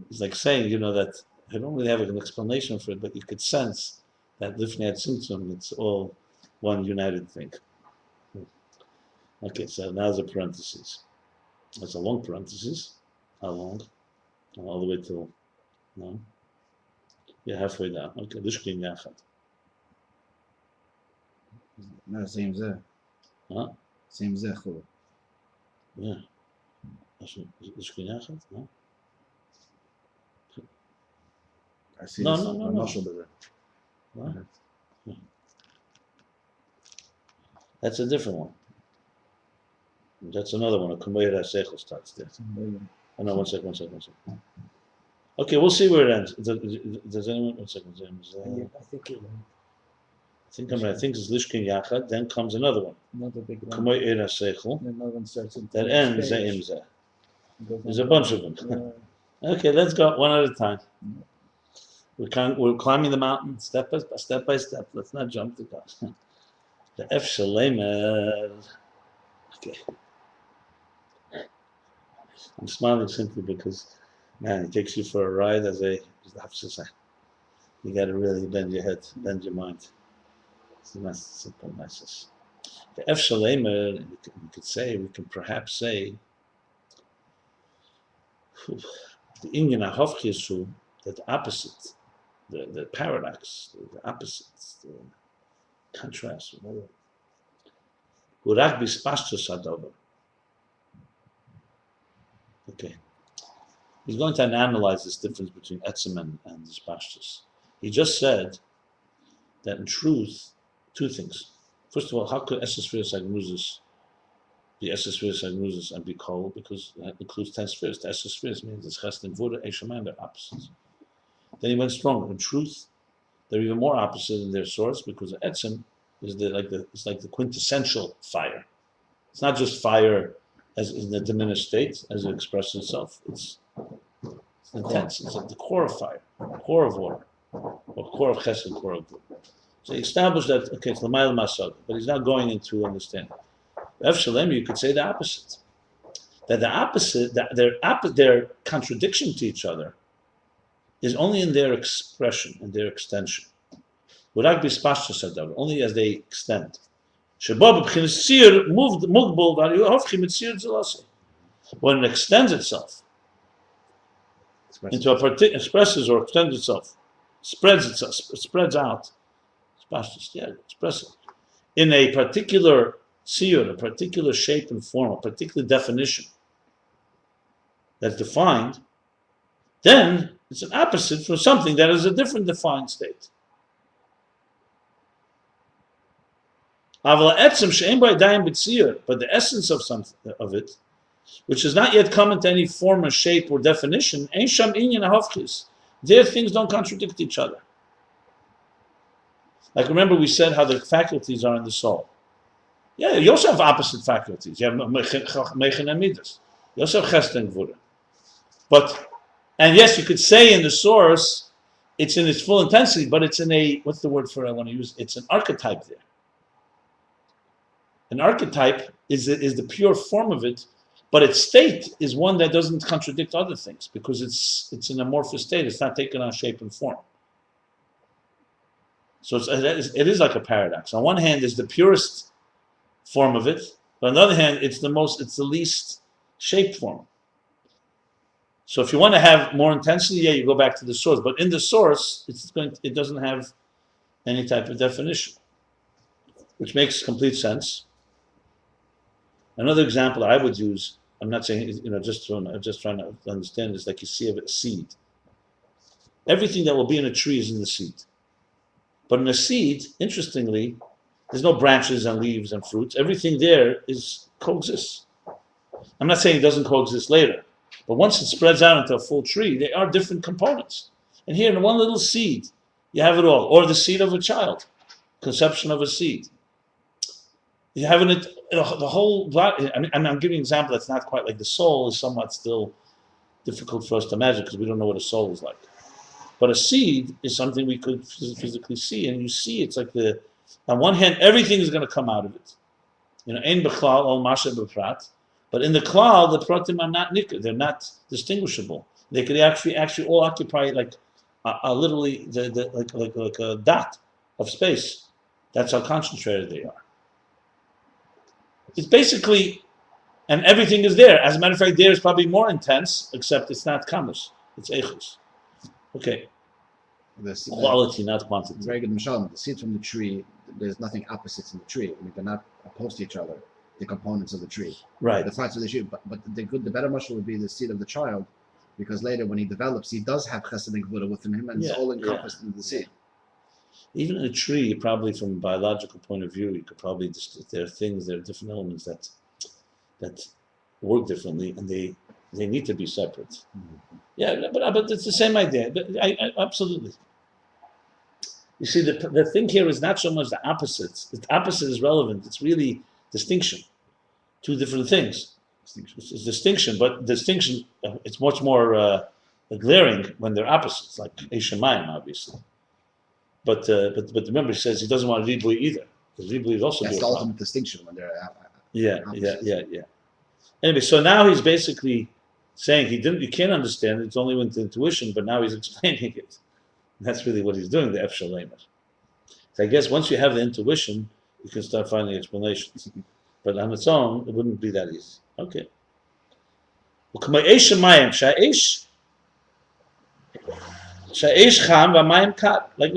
He's like saying, that I don't really have an explanation for it, but you could sense that Lifnei tzimtzum, it's all one united thing. Okay, so now the parentheses. That's a long parenthesis. How long? All the way till, no? Yeah, halfway down. Okay, Lishkin Yachad. No, same zeh. Huh? Same zeh. Chul. Yeah. Lishkin Yachad? No? I see No, this. no, no, a no. mashal b'zeh. What? That's a different one. That's another one. A Kumeir HaSeichel starts there. Oh, no, one second. Okay, we'll see where it ends. Does anyone? 1 second, James. I think you're right. I think I'm right. I think it's Lishkin Yachad. Then comes another one. Another big one. Kumeir HaSeichel. And another one starts in That ends Ze'im Zeh. Goes There's on a bunch of them. Yeah. Okay, let's go one at a time. We're climbing the mountain step by step. Let's not jump the gun. The F Shalemer. Okay. I'm smiling simply because, man, it takes you for a ride as a officer. You got to really bend your head, bend your mind. It's a nice, simple message. The F Shalemer, we can perhaps say, the Inyan HaHofkisu, that the opposite, the paradox, the opposites, the contrast, whatever. Urak bispashtus hadover. Okay. He's going to analyze this difference between etzem and dispashtus. He just said that in truth, two things. First of all, how could Esesphere Sagnuzis be Esesphere Sagnuzis and be cold? Because that includes 10 spheres. The Esesphere means it's Chesed and Voda, Eshaman, they're opposites. Then he went stronger. In truth, they're even more opposite in their source because the etzem is it's like the quintessential fire. It's not just fire as in the diminished state as it expresses itself. It's intense. It's like the core of fire, core of water, or core of chesed, core of good. So he established that, okay, it's l'mayla masag, but he's not going into understanding. F Shalem, you could say the opposite. That the opposite, their contradiction to each other is only in their expression and their extension. Only as they extend. When it extends itself into a particular, expresses or extends itself, spreads out. Expressive. In a particular siyur, a particular shape and form, a particular definition that's defined, then it's an opposite for something that is a different defined state. But the essence of something of it, which has not yet come into any form or shape or definition, there things don't contradict each other. Like remember we said how the faculties are in the soul. Yeah, you also have opposite faculties. You have Mechen and Midas. You also have Chesed and Gvura. And yes, you could say in the source, it's in its full intensity, but it's in a, what's the word for it I want to use? It's an archetype there. An archetype is the pure form of it, but its state is one that doesn't contradict other things because it's an amorphous state. It's not taken on shape and form. So it is like a paradox. On one hand, it's the purest form of it, but on the other hand, it's the least shaped form. So if you want to have more intensity, yeah, you go back to the source. But in the source, it doesn't have any type of definition, which makes complete sense. Another example I would use, I'm not saying, just trying to understand this, like you see a seed. Everything that will be in a tree is in the seed. But in a seed, interestingly, there's no branches and leaves and fruits. Everything there coexists. I'm not saying it doesn't coexist later, but once it spreads out into a full tree, there are different components. And here in one little seed, you have it all. Or the seed of a child, conception of a seed. You have the whole body. I mean, I'm giving you an example that's not quite like the soul is somewhat still difficult for us to imagine because we don't know what a soul is like. But a seed is something we could physically see, and you see it's like on one hand, everything is going to come out of it. Ein b'chlal ol masha b'prat, but in the klal, the pratim are not nikkur; they're not distinguishable. They could actually all occupy like literally like a dot of space. That's how concentrated they are. It's basically, and everything is there. As a matter of fact, there is probably more intense, except it's not kamus; it's echus. Okay. Quality, not quantity. Very good, Mishalom. The seeds from the tree, there's nothing opposites in the tree. I mean, they're not opposed to each other, the components of the tree. Right. The parts of the tree, but the better mushal would be the seed of the child, because later when he develops, he does have chesed and gvura within him, and it's all encompassed in the seed. Even in a tree, probably from a biological point of view, you could probably there are different elements that work differently, and they need to be separate. Mm-hmm. Yeah, but it's the same idea. But I absolutely. You see, the thing here is not so much the opposites. The opposite is relevant. It's really distinction. Two different things. It's distinction, but distinction, it's much more glaring when they're opposites, like Eish and Mayim, obviously. But remember, he says he doesn't want Ribui either. Because Ribui is also that's the ultimate distinction when they're opposites. Yeah. Anyway, so now he's basically saying you can't understand it, it's only with intuition, but now he's explaining it. And that's really what he's doing, the F Shalemer. So I guess once you have the intuition, you can start finding explanations. But on its own, it wouldn't be that easy. Okay. Like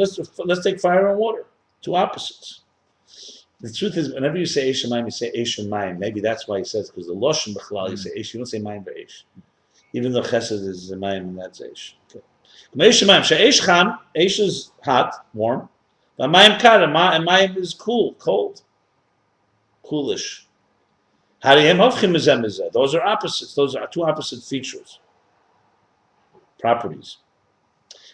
let's take fire and water, two opposites. The truth is, whenever you say Eish and Mayim, you say Eish and Mayim. Maybe that's why he says, because the Loshen B'chalal, you say Eish, you don't say Mayim B'Eish. Even though Chesed is Mayim, and that's Eish. Okay. Eish and Mayim. She'Eish Cham, Eish is hot, warm. But Mayim Kar, and Mayim is cool, cold. Coolish. Hariyem Hovchim Mezeh Mezeh. Those are opposites. Those are two opposite features. Properties.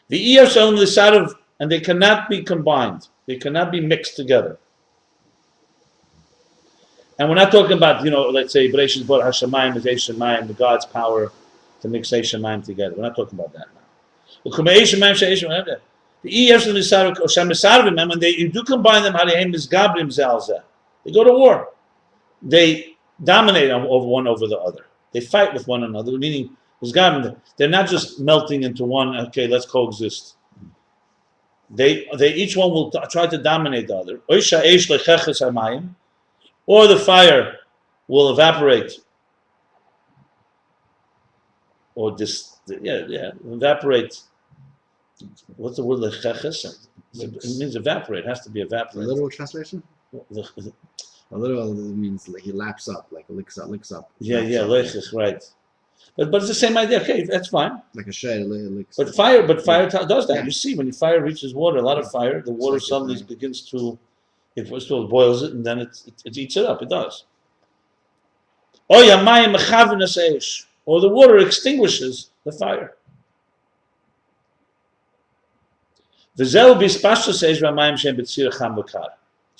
The Iyos on the side of, and they cannot be combined. They cannot be mixed together. And we're not talking about, let's say, Bereshit Bor Hashemayim is Eish Shemayim, the God's power to mix Eish Shemayim together. We're not talking about that now. When you do combine them, they go to war. They dominate one over the other. They fight with one another, meaning they're not just melting into one, okay, let's coexist. They each one will try to dominate the other. Or the fire will evaporate, or evaporate. What's the word lecheches? It means evaporate. It has to be evaporate. The literal translation? A literal means like he laps up, like licks up. Yeah, leches, right. But it's the same idea. Okay, that's fine. Like a shed licks. But fire does that. Yeah. You see, when fire reaches water, a lot of fire, the water suddenly begins to. It first of all boils it, and then it eats it up. It does. Or the water extinguishes the fire. So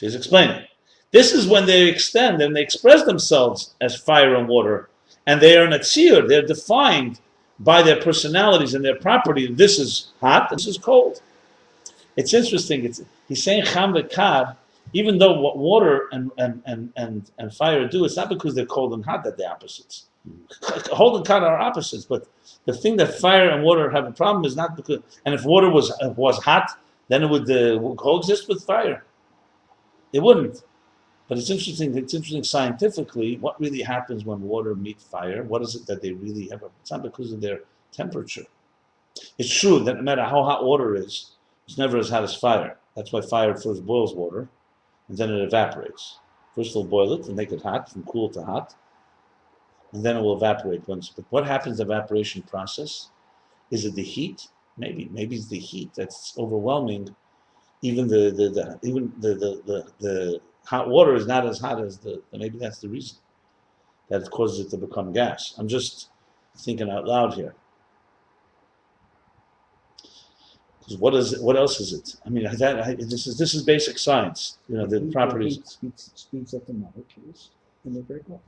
he's explaining. This is when they extend and they express themselves as fire and water, and they are natsir. They're defined by their personalities and their property. This is hot. This is cold. It's interesting. He's saying cham v'kar. Even though what water and fire do, it's not because they're cold and hot that they're opposites. Cold and hot are opposites, but the thing that fire and water have a problem is not because. And if water was hot, then it would coexist with fire. It wouldn't. But it's interesting. It's interesting scientifically what really happens when water meet fire. What is it that they really have? It's not because of their temperature. It's true that no matter how hot water is, it's never as hot as fire. That's why fire first boils water. And then it evaporates. First they'll boil it and make it hot, from cool to hot, and then it will evaporate once. But what happens in the evaporation process? Is it the heat? Maybe it's the heat that's overwhelming. Even the hot water is not as hot as maybe that's the reason that it causes it to become gas. I'm just thinking out loud here. Because what else is it? I mean, this is basic science. The properties. Speeds up the molecules, and they break off.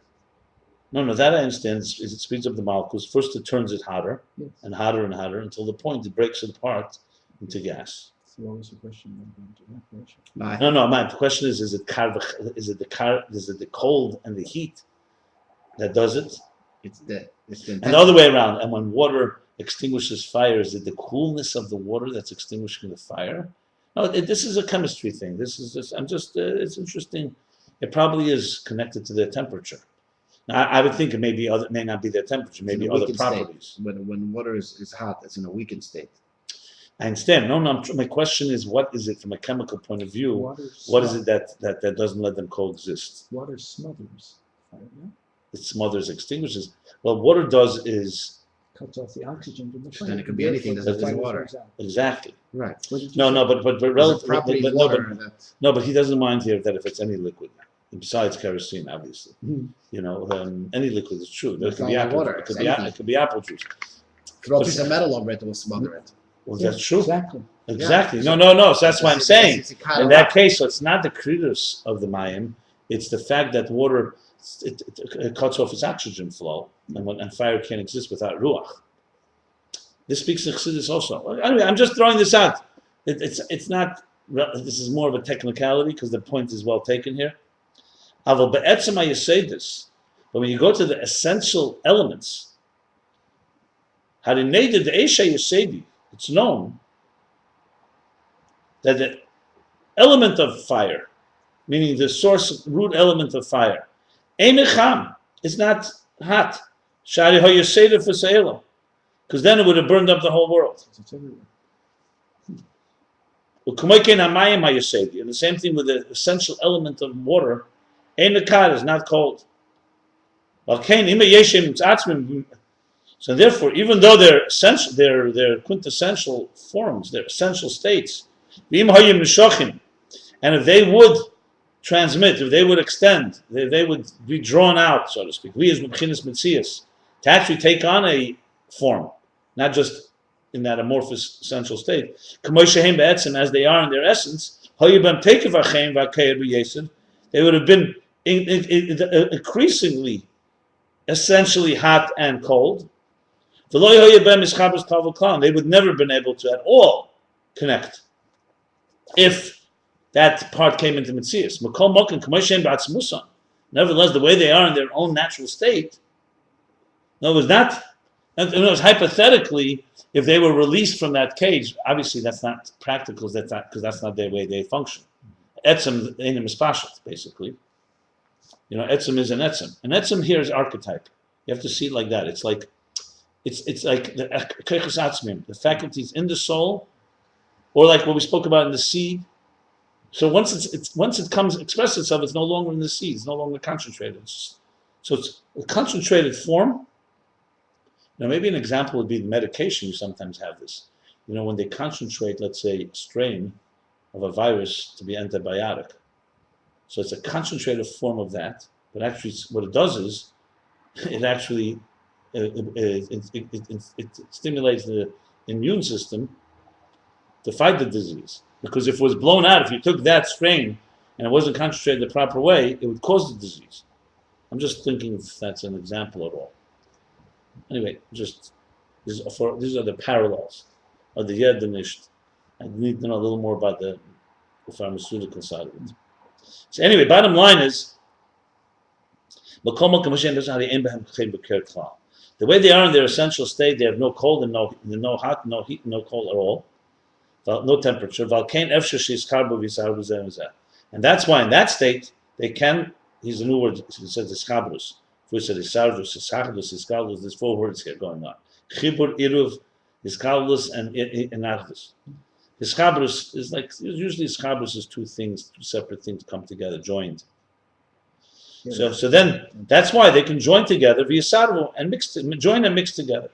No, that I understand. It speeds up the molecules. First, it turns it hotter Yes. and hotter and hotter until the point it breaks it apart into gas. So what was the question about evaporation? No. My question is it the cold and the heat that does it? It's the And the other way around. And when water extinguishes fire, is it the coolness of the water that's extinguishing the fire? No, this is a chemistry thing. It's interesting. It probably is connected to their temperature. Now, I would think it may not be their temperature, maybe other properties. State. When water is hot, it's in a weakened state. I understand. No, my question is, what is it from a chemical point of view? What is it that doesn't let them coexist? Water smothers fire, yeah? It smothers, extinguishes. Well, water does is cuts off the oxygen from the flame. Then it could be anything that's in water. Exactly. Right. But he doesn't mind here that if it's any liquid, besides kerosene, obviously. Any liquid is true. It could be apple. Water. It could be apple juice. Throw a piece of metal over it, it will smother it. Well, that's true. Exactly. Yeah. No. So that's why I'm saying. In that case, so it's not the kritus of the mayim. It's the fact that water it cuts off its oxygen flow, and fire can't exist without ruach. This speaks to Chassidus also. Anyway, I'm just throwing this out. It's not. This is more of a technicality because the point is well taken here. But when you go to the essential elements, it's known that the element of fire, meaning the root element of fire, is not hot. Because then it would have burned up the whole world. And the same thing with the essential element of water, is not cold. So therefore, even though they're essential, they're quintessential forms, they're essential states. And if they would transmit, if they would extend, they would be drawn out, so to speak. To actually take on a form, not just in that amorphous essential state. As they are in their essence, they would have been increasingly, essentially hot and cold. They would never have been able to at all connect if that part came into Metzias. Nevertheless, the way they are in their own natural state, in other words, hypothetically, if they were released from that cage, obviously that's not practical, because that's not the way they function. Etzem ain't a mispashat, basically. Etzem is an etzem. An etzem here is archetype. You have to see it like that. It's like the keiches atzmim, the faculties in the soul, or like what we spoke about in the seed. So once it comes express itself, it's no longer in the seed. It's no longer concentrated. It's a concentrated form. Maybe an example would be the medication. You sometimes have this. When they concentrate, let's say, a strain of a virus to be antibiotic. So it's a concentrated form of that. But actually, what it does is, it actually it stimulates the immune system to fight the disease. Because if it was blown out, if you took that strain and it wasn't concentrated the proper way, it would cause the disease. I'm just thinking if that's an example at all. Anyway, these are the parallels of the Yed and Nisht. I need to know a little more about the pharmaceutical side of it. So anyway, bottom line is, the way they are in their essential state, they have no cold and no hot, no heat, no cold at all, no temperature. And that's why in that state, they can, here's a new word, it says ischabrus. There's 4 words here going on. Chibur, Iruv, Ischabrus, and Achdus. Ischabrus is usually Ischabrus is 2 separate things come together, joined. Yeah. So then that's why they can join together via sarvu and join and mix together.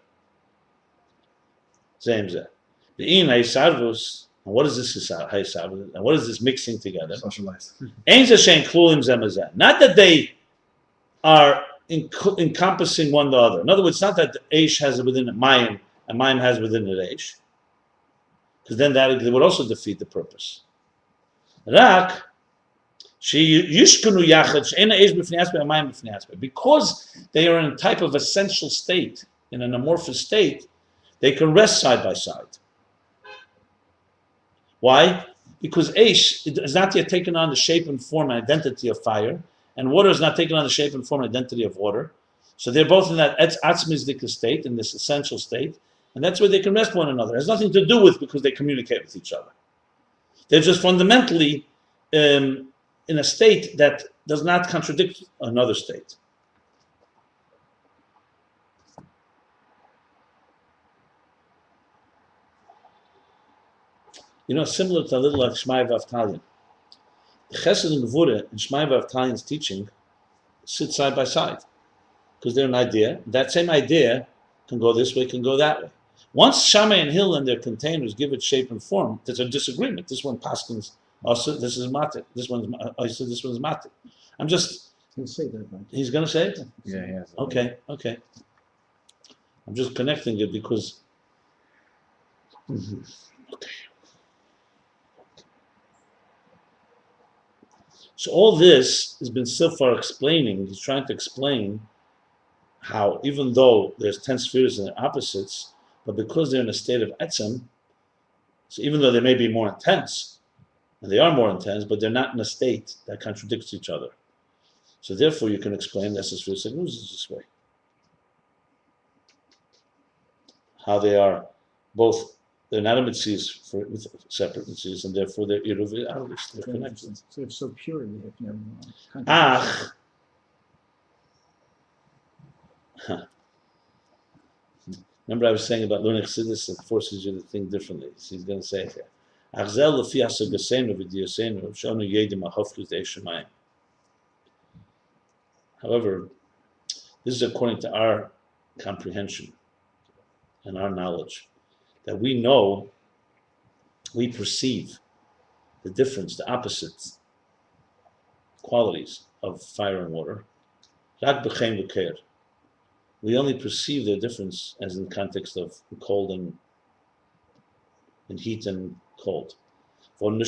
Same as that. The in Haysarvus, and what is this Haysarvus? And what is this mixing together? Socialized. Not that they are encompassing one the other. In other words, it's not that the Aish has it within the Mayim and Mayim has within the Aish. because then that would also defeat the purpose. Rak, because they are in a type of essential state, in an amorphous state, they can rest side by side. Why? Because Eish is not yet taken on the shape and form and identity of fire, and water is not taken on the shape and form and identity of water. So they're both in that atzmizdik state, in this essential state, and that's where they can rest one another. It has nothing to do with because they communicate with each other. They're just fundamentally in a state that does not contradict another state. Similar to a little like Shmai V'Avtalion. The Chesed and Gvura in Shmai V'Avtalion's teaching sit side by side because they're an idea. That same idea can go this way, can go that way. Once Shammai and Hill and their containers give it shape and form, there's a disagreement. This one paskins also, this is matik. This one's also, this one's matik. I'm just. He's going to say that. Right? He's going to say it? Yeah, yeah. Okay. I'm just connecting it because. Okay. So all this has been so far explaining. He's trying to explain how, even though there's 10 spheres and their opposites, but because they're in a state of etzem, so even though they may be more intense, and they are more intense, but they're not in a state that contradicts each other. So therefore, you can explain the sphere signals this way. How they are both, they're not mitzvahs with separate mitzvahs, and therefore they're irrevocable, they're connected. So it's so pure they have no Remember I was saying about learning Chassidus, it forces you to think differently. So he's going to say it here. However, this is according to our comprehension and our knowledge, that we know, we perceive the difference, the opposite qualities of fire and water. We only perceive their difference as in context of cold and heat and cold. And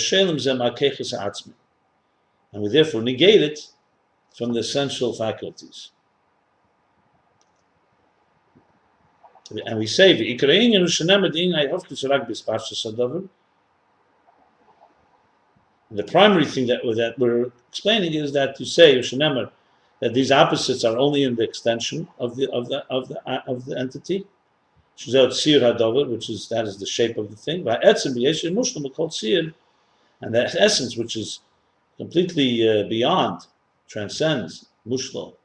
we therefore negate it from the essential faculties. And we say, the primary thing that we're explaining is that you say, that these opposites are only in the extension of the entity, which is that is the shape of the thing. And the essence, which is completely beyond, transcends, mushlo,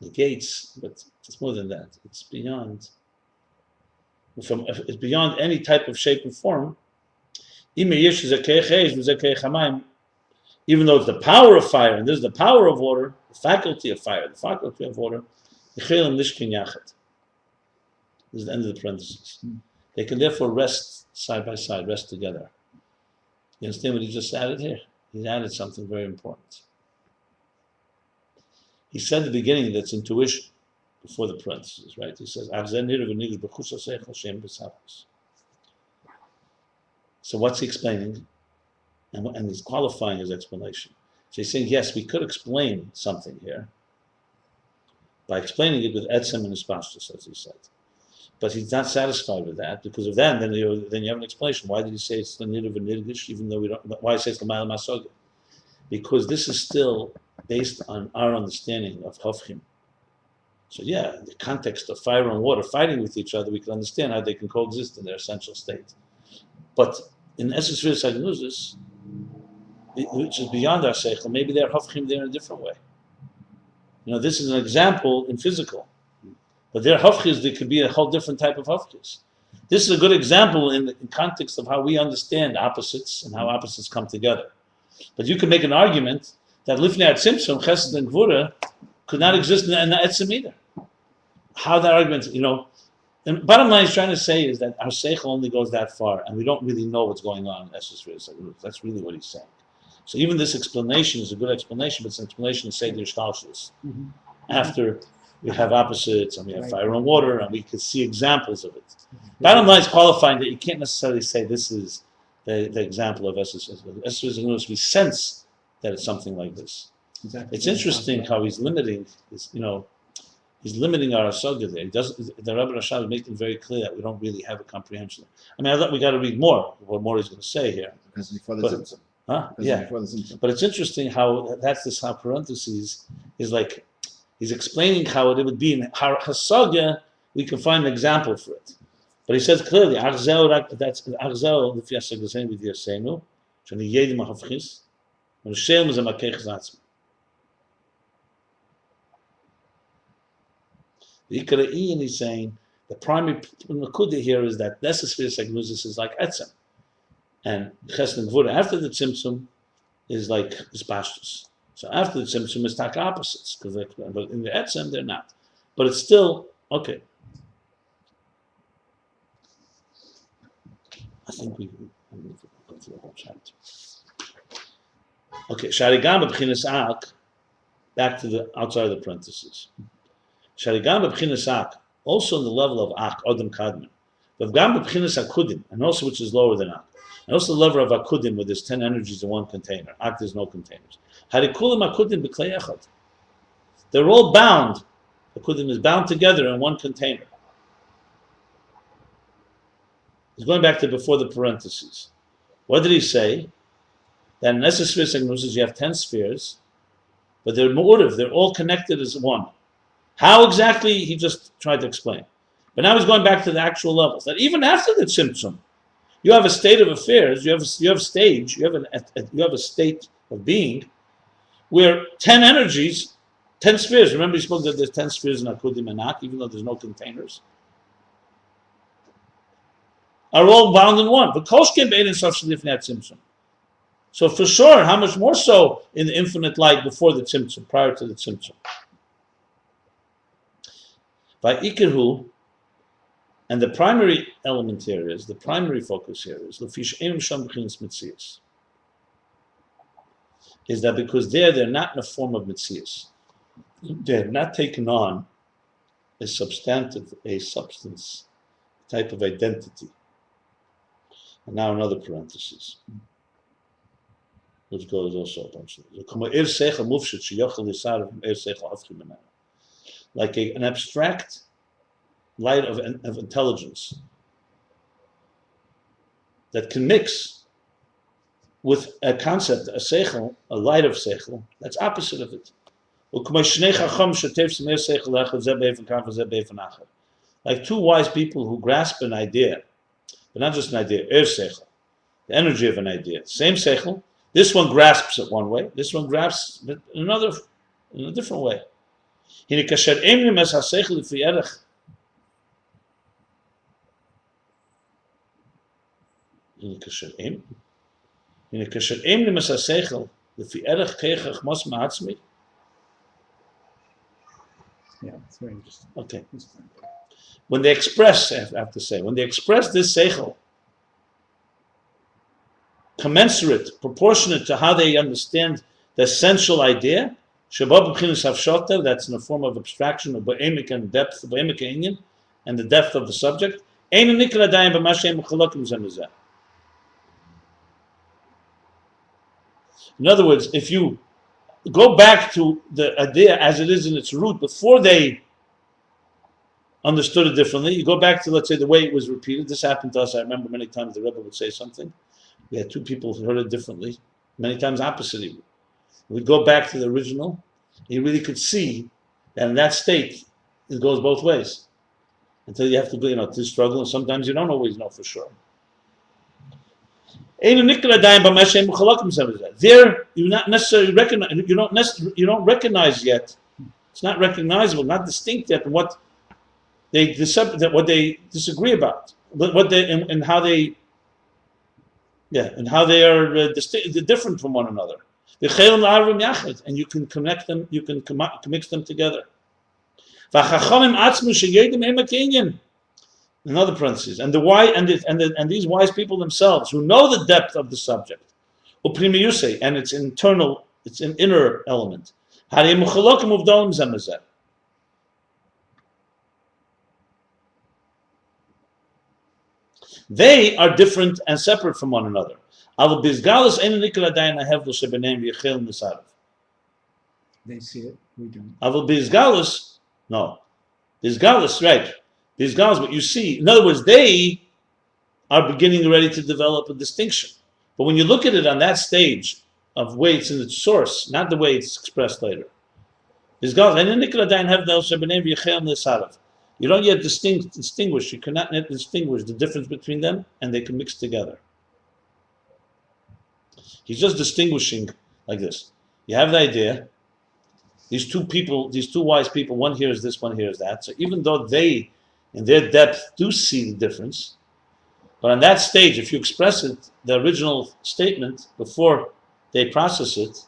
negates, but it's more than that. It's beyond any type of shape and form. Even though it's the power of fire, and this is the power of water, the faculty of fire, the faculty of water, this is the end of the parenthesis. They can therefore rest side by side, rest together. You understand what he just added here? He's added something very important. He said at the beginning that's intuition, before the parentheses, right? He says, so what's he explaining? And he's qualifying his explanation. So he's saying, yes, we could explain something here by explaining it with etzem and ispashtus, as he said. But he's not satisfied with that. Because of that, then you have an explanation. Why did he say it's the nid of a nirgish, even though we don't? Why he says the ma'al masogah? Because this is still based on our understanding of hofchim. So yeah, in the context of fire and water fighting with each other, we can understand how they can coexist in their essential state. But in essence, which is beyond our seichel, maybe they're hofchim there in a different way. This is an example in physical. But their hofchis, there could be a whole different type of hofchis. This is a good example in context of how we understand opposites and how opposites come together. But you can make an argument that lifnei tzimtzum, chesed and gvura could not exist in the etzem either. How that argument, and bottom line he's trying to say is that our seichel only goes that far, and we don't really know what's going on in essence. That's really what he's saying. So even this explanation is a good explanation, but it's an explanation to say the ishtalshus. After we have opposites, and we have fire and water, and we can see examples of it. Bottom line is qualifying that you can't necessarily say this is the example of Esses. We sense that it's something like this. Exactly. It's interesting how he's limiting this, he's limiting our asogya there. The Rabbi Rashab is making very clear that we don't really have a comprehension. I mean, I thought we got to read more, what more he's going to say here. Because before the tzimtzum. Before the tzimtzum. But it's interesting how how parentheses is like, he's explaining how it would be in hasogya, we can find an example for it. But he says clearly, that's Achzel, the Fiasa Gazen with Yasenu, Shani Yedim Hafchis, and Shem is a Makech Zatzma. The Ikara'i, he's saying, the primary Nakuda here is that necessary Sagnusis is like Etzem. And Chesed Gvura after the tzimtzum is like Pashtus. So after the tzimtzum is taka opposites, but in the Etzem they're not. But it's still, okay. I think we go through the whole chapter. Okay, Sharigam b'chinas ak, back to the outside of the parentheses. Sharigam b'chinas ak, also in the level of ak, Odom Kadman. V'gam b'chinas akudim, and also which is lower than ak. And also the level of akudim, where there's 10 energies in one container. Ak, there's no containers. Harikulim akudim b'klei echad. They're all bound. Akudim is bound together in one container. He's going back to before the parentheses. What did he say? That in Esses you have 10 spheres, but they're mu'uriv, they're all connected as one. How exactly, he just tried to explain. But now he's going back to the actual levels. That even after the tzimtzum, you have a state of affairs, you have a stage, you have a state of being, where 10 energies, 10 spheres, remember he spoke that there's 10 spheres in Akudim and Ak, even though there's no containers, are all bound in one. So for sure, how much more so in the infinite light before the tzimtzum, prior to the tzimtzum. By ikirhu, and the primary element here is, the primary focus here is that because they're not in a form of mitzias. They're not taken on a substance type of identity. And now another parenthesis, which goes also a bunch of like an abstract light of intelligence that can mix with a concept, a seichel, a light of seichel, that's opposite of it. Like two wise people who grasp an idea, but not just an idea, seichel, the energy of an idea. Same seichel, this one grasps it one way, this one grasps it in a different way. Yeah, that's very interesting. Okay. When they express, I have to say, when they express this seichel, commensurate, proportionate to how they understand the essential idea, that's in the form of abstraction of ba'emik and depth, ba'emik inyan, and the depth of the subject. In other words, if you go back to the idea as it is in its root before they understood it differently, you go back to, let's say, the way it was repeated. This happened to us. I remember many times the Rebbe would say something. We had two people who heard it differently, many times opposite even. We'd go back to the original. You really could see that in that state, it goes both ways. Until you have to go, to struggle, and sometimes you don't always know for sure. There, you not necessarily recognize. You don't recognize yet. It's not recognizable, not distinct yet. What they disagree about, what they and how they, and how they are different from one another. And you can connect them. You can mix them together. Another parenthesis, and these wise people themselves who know the depth of the subject, and its internal, it's an inner element. They are different and separate from one another. They see it, we don't. No. Bisgalus, right. Bisgalus, what you see. In other words, they are beginning already to develop a distinction. But when you look at it on that stage of way it's in its source, not the way it's expressed later. Bisgalus, you don't yet distinguish, you cannot yet distinguish the difference between them, and they can mix together. He's just distinguishing like this. You have the idea, these two wise people, one hears this, one hears that. So even though they, in their depth, do see the difference, but on that stage, if you express it, the original statement, before they process it,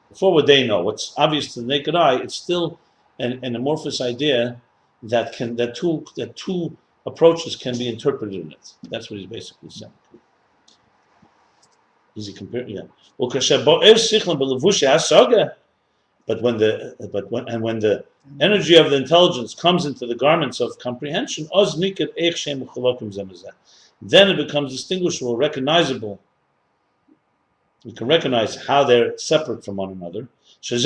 before what they know, what's obvious to the naked eye, it's still an amorphous idea that two approaches can be interpreted in it. That's what he's basically saying. Easy compare, yeah. But when the energy of the intelligence comes into the garments of comprehension, then it becomes distinguishable, recognizable. We can recognize how they're separate from one another. This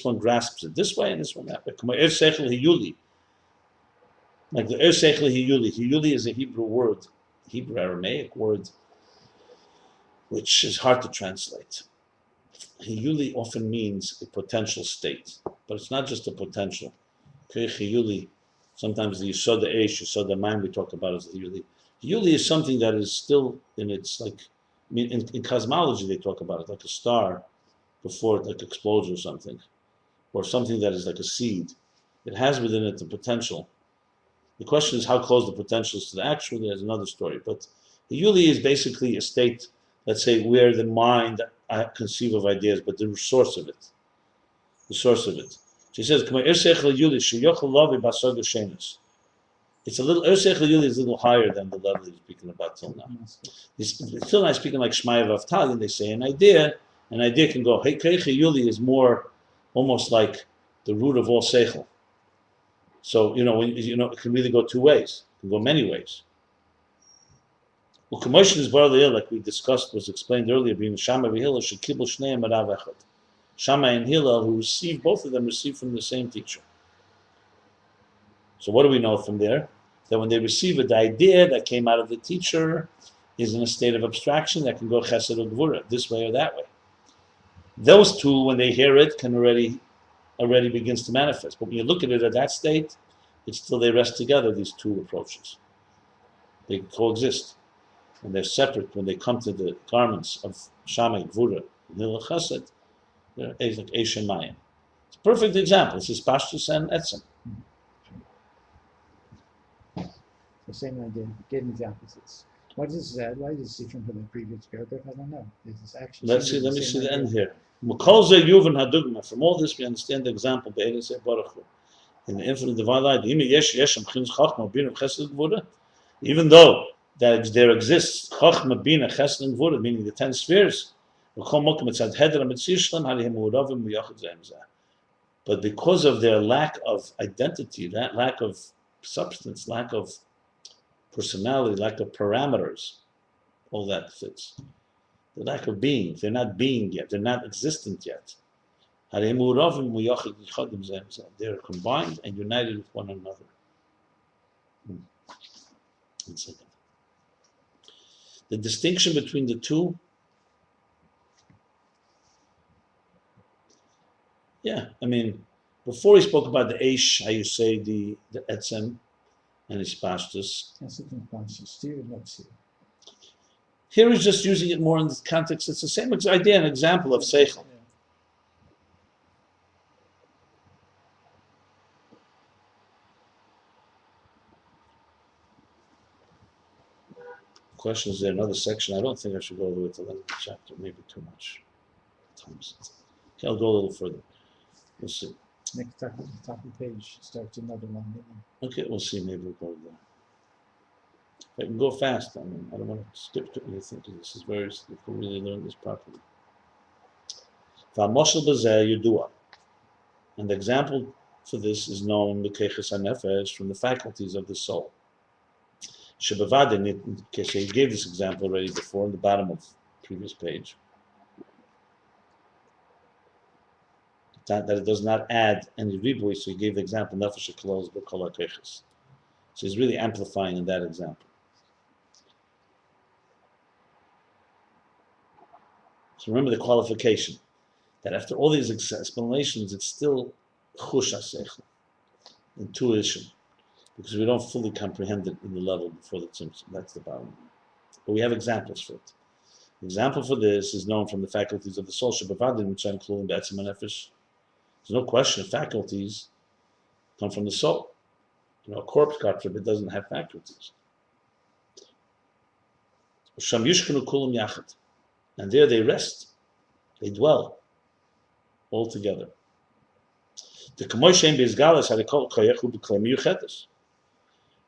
one grasps it this way and this one that way. Like the hiyuli. Hiyuli is a Hebrew Aramaic word, which is hard to translate. Hiyuli often means a potential state, but it's not just a potential. Hiyuli, sometimes the Yisod Eish, Yisod Mayim we talk about as the Hiyuli. Hiyuli is something that is still in its, like, in cosmology they talk about it, like a star before it like explodes or something that is like a seed. It has within it the potential. The question is how close the potential is to the actual. There's another story, but Hiyuli is basically a state, let's say, where the mind conceive of ideas, but the source of it. She says, it's a little, Yuli is a little higher than the level he's speaking about till now. He's still not speaking like Shmaya Vavtali, and they say an idea can go, hey, Yuli is more, almost like the root of all Seichel. So, it can really go two ways. It can go many ways. Well, commotion is like we discussed, was explained earlier, being Shammai and Hillel, Shekibul Shneim Arav Echad. Shammai and Hillel, who both of them received from the same teacher. So what do we know from there? That when they receive it, the idea that came out of the teacher is in a state of abstraction that can go chesed or gvura, this way or that way. Those two, when they hear it, can already begins to manifest. But when you look at it at that state, it's still they rest together, these two approaches. They coexist. And they're separate when they come to the garments of Shammai, Gvura, and Hillel Chesed. They're like Eish and Mayim. It's a perfect example. This is Pashtus and Etzem. The same idea. Gave examples. What is that? Why is this different from the previous paragraph? I don't know. Let me see the end here. From all this, we understand the example. In the infinite divine light, even though that there exists Chachma, Bina, Chesed, and Gvura, meaning the 10 spheres, but because of their lack of identity, that lack of substance, lack of personality, lack of parameters, all that fits. The lack of being, they're not being yet, they're not existent yet. They're combined and united with one another. The distinction between the two, before he spoke about the Eish, how you say the Etzem and his Pashtus. Here he's just using it more in the context. It's the same idea, an example of Seichel. Question, is there another section? I don't think I should go all the way to the end of the chapter, maybe too much. Okay, I'll go a little further. We'll see. Next top of the page starts another one. Okay, we'll see. Maybe we'll go there. If I can go fast, I don't want to skip to anything because this is very, if we really learn this properly. And the example for this is known from the faculties of the soul. Shebavadin, okay, so he gave this example already before in the bottom of the previous page. That it does not add any ribui, so he gave the example nefesh close b'kol ha'keches. So he's really amplifying in that example. So remember the qualification that after all these explanations, it's still chush hasechel, intuition, because we don't fully comprehend it in the level before the tzimtzum. That's the problem. But we have examples for it. The example for this is known from the faculties of the soul. Shebavadim, which are included in be'etzem nefesh. There's no question faculties come from the soul. You know, a corpse, God forbid, doesn't have faculties. Sham yishkanu kulam yachad. And there they rest. They dwell all together. The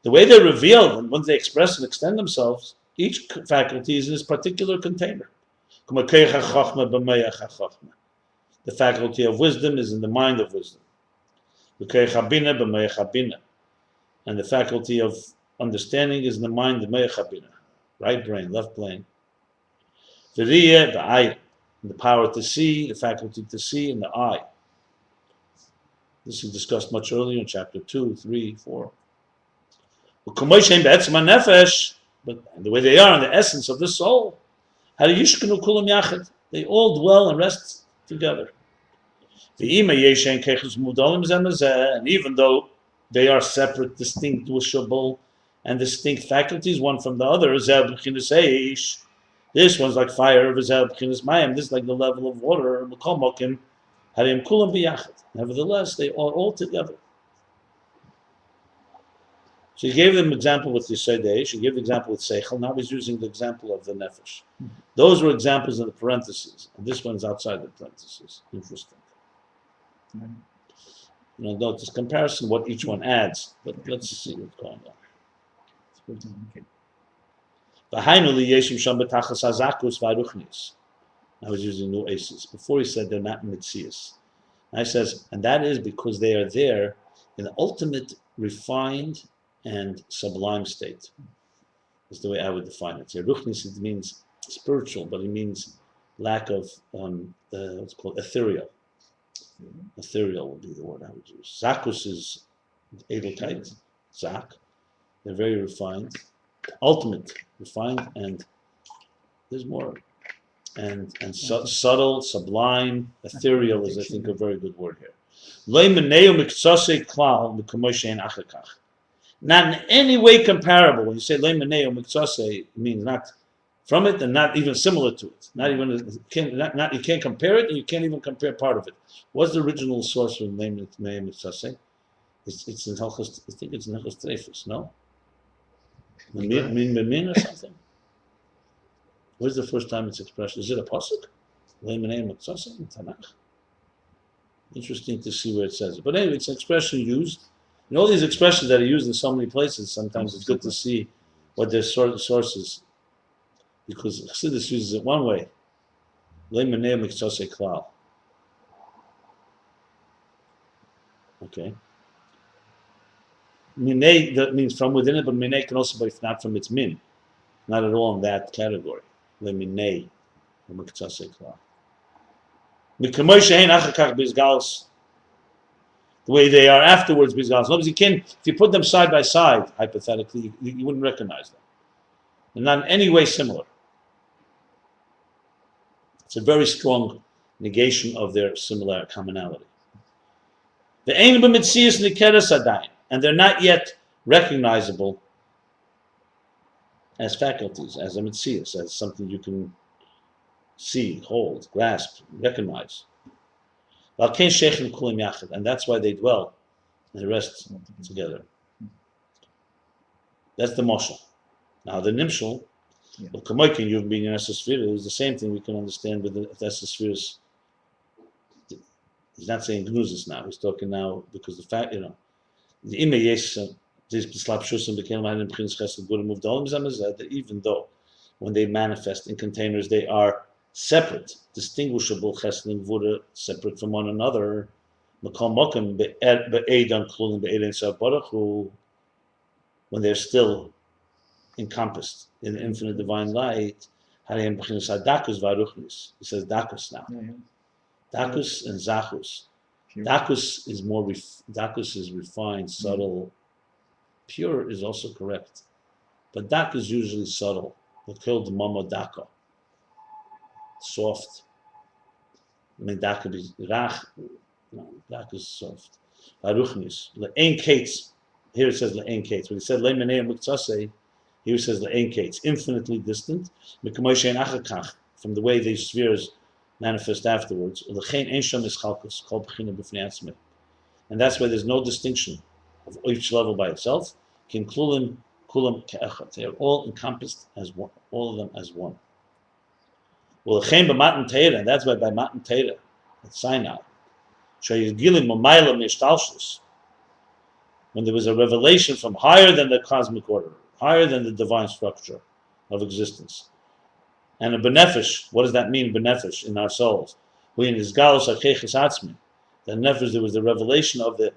way they're revealed and once they express and extend themselves, each faculty is in its particular container. The faculty of wisdom is in the mind of wisdom. And the faculty of understanding is in the mind of meyachabina, right brain, left brain. The power to see, the faculty to see, and the eye. This is discussed much earlier in chapter 2, 3, 4. But the way they are in the essence of the soul, they all dwell and rest together. And even though they are separate, distinguishable, and distinct faculties, one from the other, this one's like fire, this is like the level of water. Nevertheless, they are all together. So he gave them an example with Yesodei, he gave the example with Seichel, now he's using the example of the Nefesh. Those were examples in the parentheses, and this one's outside the parentheses. Interesting. You know, note this comparison, what each one adds, but let's see what's going on. I was using new aces. Before he said they're not mitzias. Now he says, and that is because they are there in the ultimate refined and sublime state. Is the way I would define it. Ruchnis, it means spiritual, but it means lack of what's called ethereal. Ethereal would be the word I would use. Zakus is edelkeit, zak. They're very refined, ultimate, refined, and there's more. And subtle, sublime, ethereal is, I think, a very good word here. Not in any way comparable. When you say leimaneo miktsase, it means not from it and not even similar to it. Not even you can't compare it, and you can't even compare part of it. What's the original source for leimaneo miktsase? It's in Hilchos. I think it's in Hilchos Treifus, no? Min or something. Where's the first time it's expressed? Is it a pasuk? Leimaneo miktsase in Tanakh. Interesting to see where it says it. But anyway, it's an expression used. And all these expressions that are used in so many places, sometimes it's good to see what their sources, because Chassidus uses it one way. Leimaneo miktsase klal. Okay. Minei, that means from within it, but minei can also be not from its min. Not at all in that category. Leimaneo miktsase klal. The way they are afterwards, bizgalos. In other words, you can, if you put them side by side, hypothetically, you wouldn't recognize them. They're not in any way similar. It's a very strong negation of their similar commonality. The ein b'mitzias nikeres adayin, and they're not yet recognizable as faculties, as a mitzias, as something you can see, hold, grasp, recognize. And that's why they dwell and rest together. That's the moshel. Now the nimshel, you've been in Sefirot, is the same thing we can understand with the Sefirot. He's not saying gnuzis now. He's talking now because the fact, the imay that even though when they manifest in containers, they are separate, distinguishable, chesed and gvura, separate from one another. When they're still encompassed in the infinite divine light. He says dakus now. Dakus and zachus. Dakus is more. Dakus is refined, subtle. Pure is also correct, but dak is usually subtle. They call the mama daka, soft. I mean, dak could be rach. No, dak is soft. Haruchnis le'en kates. Here it says le'en kates. When he said le'menei muktzasei, here it says le'en kates, infinitely distant. From the way these spheres manifest afterwards. And that's why there's no distinction of each level by itself. They are all encompassed as one, all of them as one. And that's why by Matan Torah at Sinai, when there was a revelation from higher than the cosmic order, higher than the divine structure of existence. And a benefesh, what does that mean, benefesh, in our souls? When is galus acheches atzmi, the nefesh, there was the revelation of the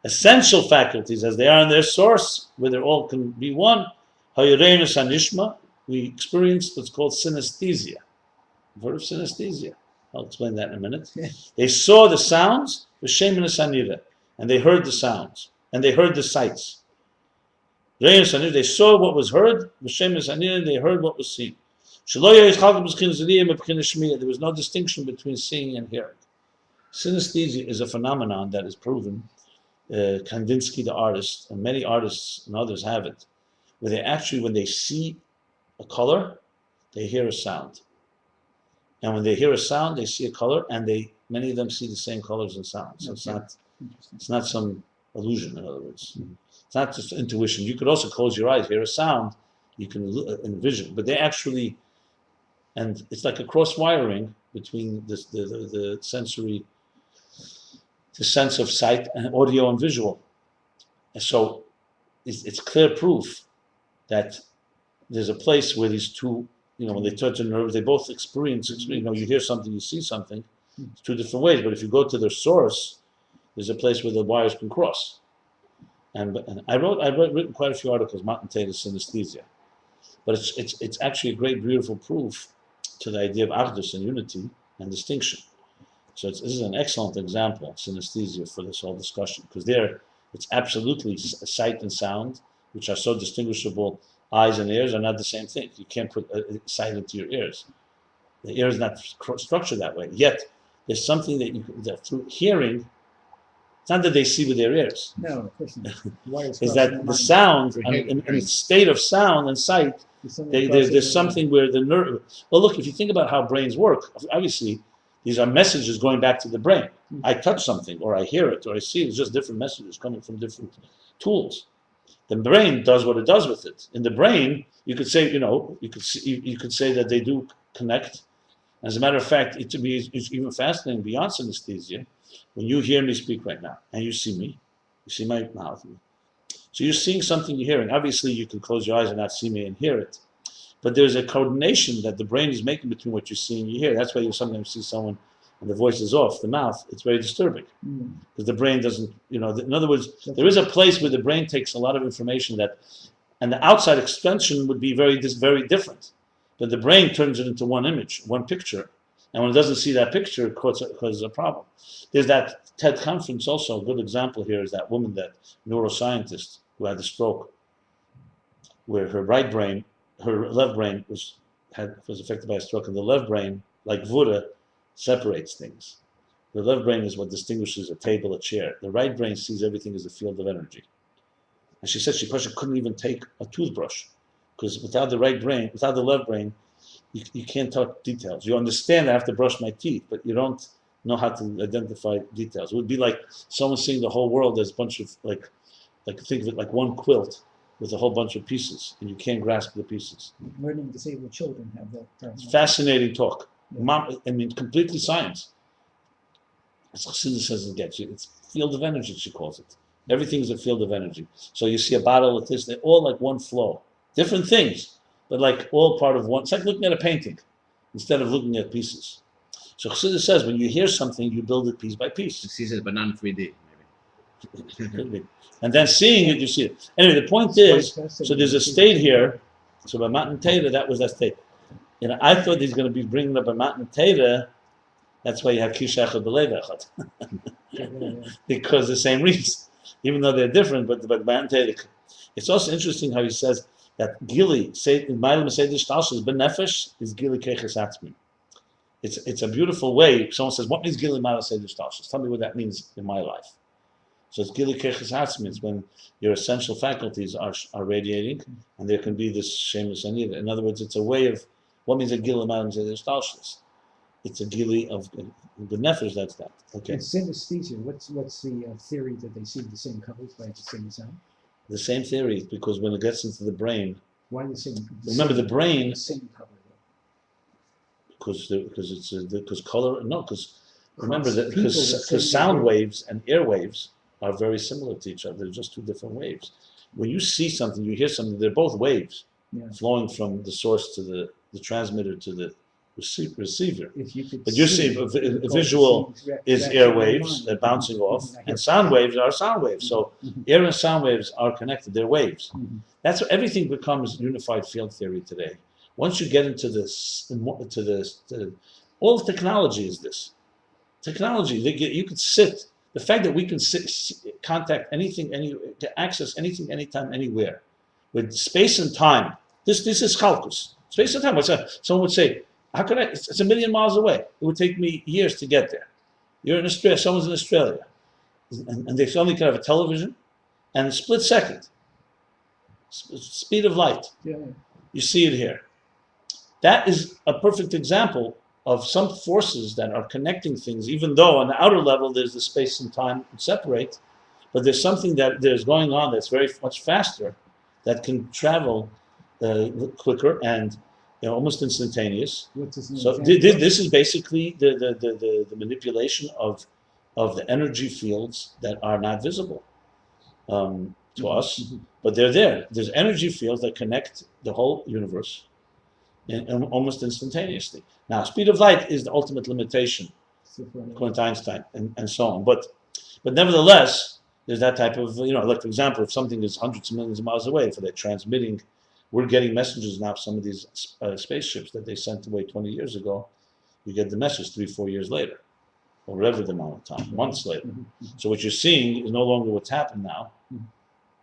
essential faculties as they are in their source, where they all can be one. Hayeremus anishma, we experienced what's called synesthesia. You've heard of synesthesia? I'll explain that in a minute. They saw the sounds, and they heard the sounds, and they heard the sights. They saw what was heard, they heard what was seen. There was no distinction between seeing and hearing. Synesthesia is a phenomenon that is proven. Kandinsky, the artist, and many artists and others have it, where they actually, when they see a color, they hear a sound. And when they hear a sound, they see a color, and many of them see the same colors and sounds. So it's not some illusion, in other words. It's not just intuition. You could also close your eyes, hear a sound, you can envision, but they actually, and it's like a cross wiring between the sensory, the sense of sight and audio and visual. And so it's clear proof that there's a place where these two, when they touch a nerve, they both experience, you hear something, you see something. It's two different ways, but if you go to their source, there's a place where the wires can cross. And I've written quite a few articles, Matan Torah synesthesia. But it's actually a great, beautiful proof to the idea of achdus and unity and distinction. So this is an excellent example, synesthesia, for this whole discussion, because there it's absolutely sight and sound, which are so distinguishable. Eyes and ears are not the same thing. You can't put sight into your ears. The ear is not structured that way. Yet there's something that through hearing, it's not that they see with their ears. No, of course not. Is that the sound, in the state of sound and sight, there's something where the nerve. Well, look, if you think about how brains work, obviously these are messages going back to the brain. I touch something, or I hear it, or I see it. It's just different messages coming from different tools. The brain does what it does with it. In the brain, you could say, you could say that they do connect. As a matter of fact, it's even fascinating beyond synesthesia. When you hear me speak right now, and you see me, you see my mouth. So you're seeing something, you're hearing. Obviously, you can close your eyes and not see me and hear it. But there's a coordination that the brain is making between what you see and you hear. That's why you sometimes see someone and the voice is off, the mouth. It's very disturbing. Because the brain doesn't, in other words, there is a place where the brain takes a lot of information and the outside extension would be very different. But the brain turns it into one image, one picture. And when it doesn't see that picture, it causes a problem. There's that TED conference also. A good example here is that woman, that neuroscientist who had the stroke, where her left brain was affected by a stroke, and the left brain, like Buddha, separates things. The left brain is what distinguishes a table, a chair. The right brain sees everything as a field of energy. And she said she couldn't even take a toothbrush, because without the left brain, you can't talk details. You understand I have to brush my teeth, but you don't know how to identify details. It would be like someone seeing the whole world as a bunch of, like think of it like one quilt with a whole bunch of pieces, and you can't grasp the pieces. Learning disabled children have that problem. It's fascinating talk. Yeah. Completely science. As Chassidus says it gets you. It's field of energy, she calls it. Everything is a field of energy. So you see a bottle of this, they're all like one flow. Different things, but like all part of one. It's like looking at a painting instead of looking at pieces. So Chassidus says when you hear something, you build it piece by piece. He sees it, but not in 3D, maybe. And then seeing it, you see it. Anyway, the point is, so there's a state here So by Matan Torah, that was that state. And I thought he's going to be bringing up a Matan Torah. That's why you have Kish Echad B'Lev Echad. Because the same reason. Even though they're different, but Matan Torah. It's also interesting how he says that Gili, say in Ma'alim Seidish Talshus, Benefesh is Gili Keches Atzmi. It's a beautiful way. Someone says, what means Gili Ma'alim Seidish Talshus? Tell me what that means in my life. So it's Gili Keches Atzmi. It's when your essential faculties are radiating, and there can be this shameless anida. In other words, it's a way of, what means a Gili Ma'alim Seidish Talshus? It's a Gili of the Nefesh, that's that. Okay. And synesthesia, what's the theory that they see the same colors by the same sound? The same theory, because when it gets into the brain, why the same? Remember, the brain. The same color, though. Because color. No, because remember that because sound waves and air waves are very similar to each other. They're just two different waves. When you see something, you hear something. They're both waves flowing from the source to the transmitter to the receiver. But you see, a visual is air waves that bouncing off, and sound waves are sound waves. So air and sound waves are connected; they're waves. That's what everything becomes unified field theory today. Once you get into this, all technology is this. Technology, you could sit. The fact that we can contact anything, to access anything, anytime, anywhere, with space and time. This is Chalkus. Space and time. Someone would say, how can I? It's 1 million miles away. It would take me years to get there. You're in Australia. Someone's in Australia, and they suddenly can have a television, and a split second, speed of light. Yeah. You see it here. That is a perfect example of some forces that are connecting things. Even though on the outer level there's the space and time separate, but there's something that there's going on that's very much faster, that can travel quicker and. Almost instantaneous. So this is basically the manipulation of the energy fields that are not visible to us, but they're there. There's energy fields that connect the whole universe and almost instantaneously. Now, speed of light is the ultimate limitation, according to Einstein, and so on. But nevertheless, there's that type of, like for example, if something is hundreds of millions of miles away, for they're transmitting. We're getting messages now. Some of these spaceships that they sent away 20 years ago, you get the message 3-4 years later, or whatever the amount of time, months later. So what you're seeing is no longer what's happened now.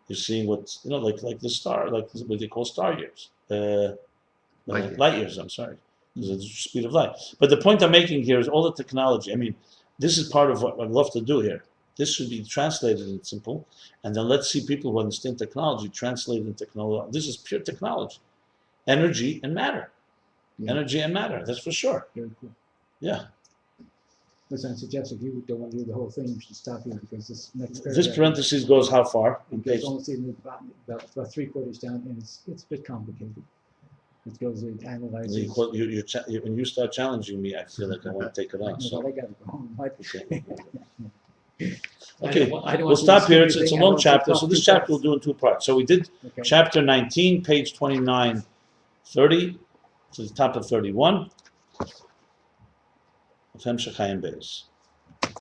You're seeing what's like the star, like what they call star years, light years. I'm sorry, because of the speed of light. But the point I'm making here is all the technology. I mean, this is part of what I'd love to do here. This should be translated in simple, and then let's see people who understand technology translate in technology. This is pure technology, energy and matter, energy and matter. That's for sure. Very cool. Yeah. Listen, I suggest if you don't want to do the whole thing, you should stop here because this next paragraph. This parenthesis goes how far? It goes almost even about 3/4 down, and it's a bit complicated. It goes, it analyzes. When you start challenging me, I feel like I want to take it on. So I got to go home. Okay, we'll stop here. It's a long chapter, so this chapter we'll do in 2 parts. So we did chapter 19, page 29, 30, to the top of 31. Of Ayin Beis.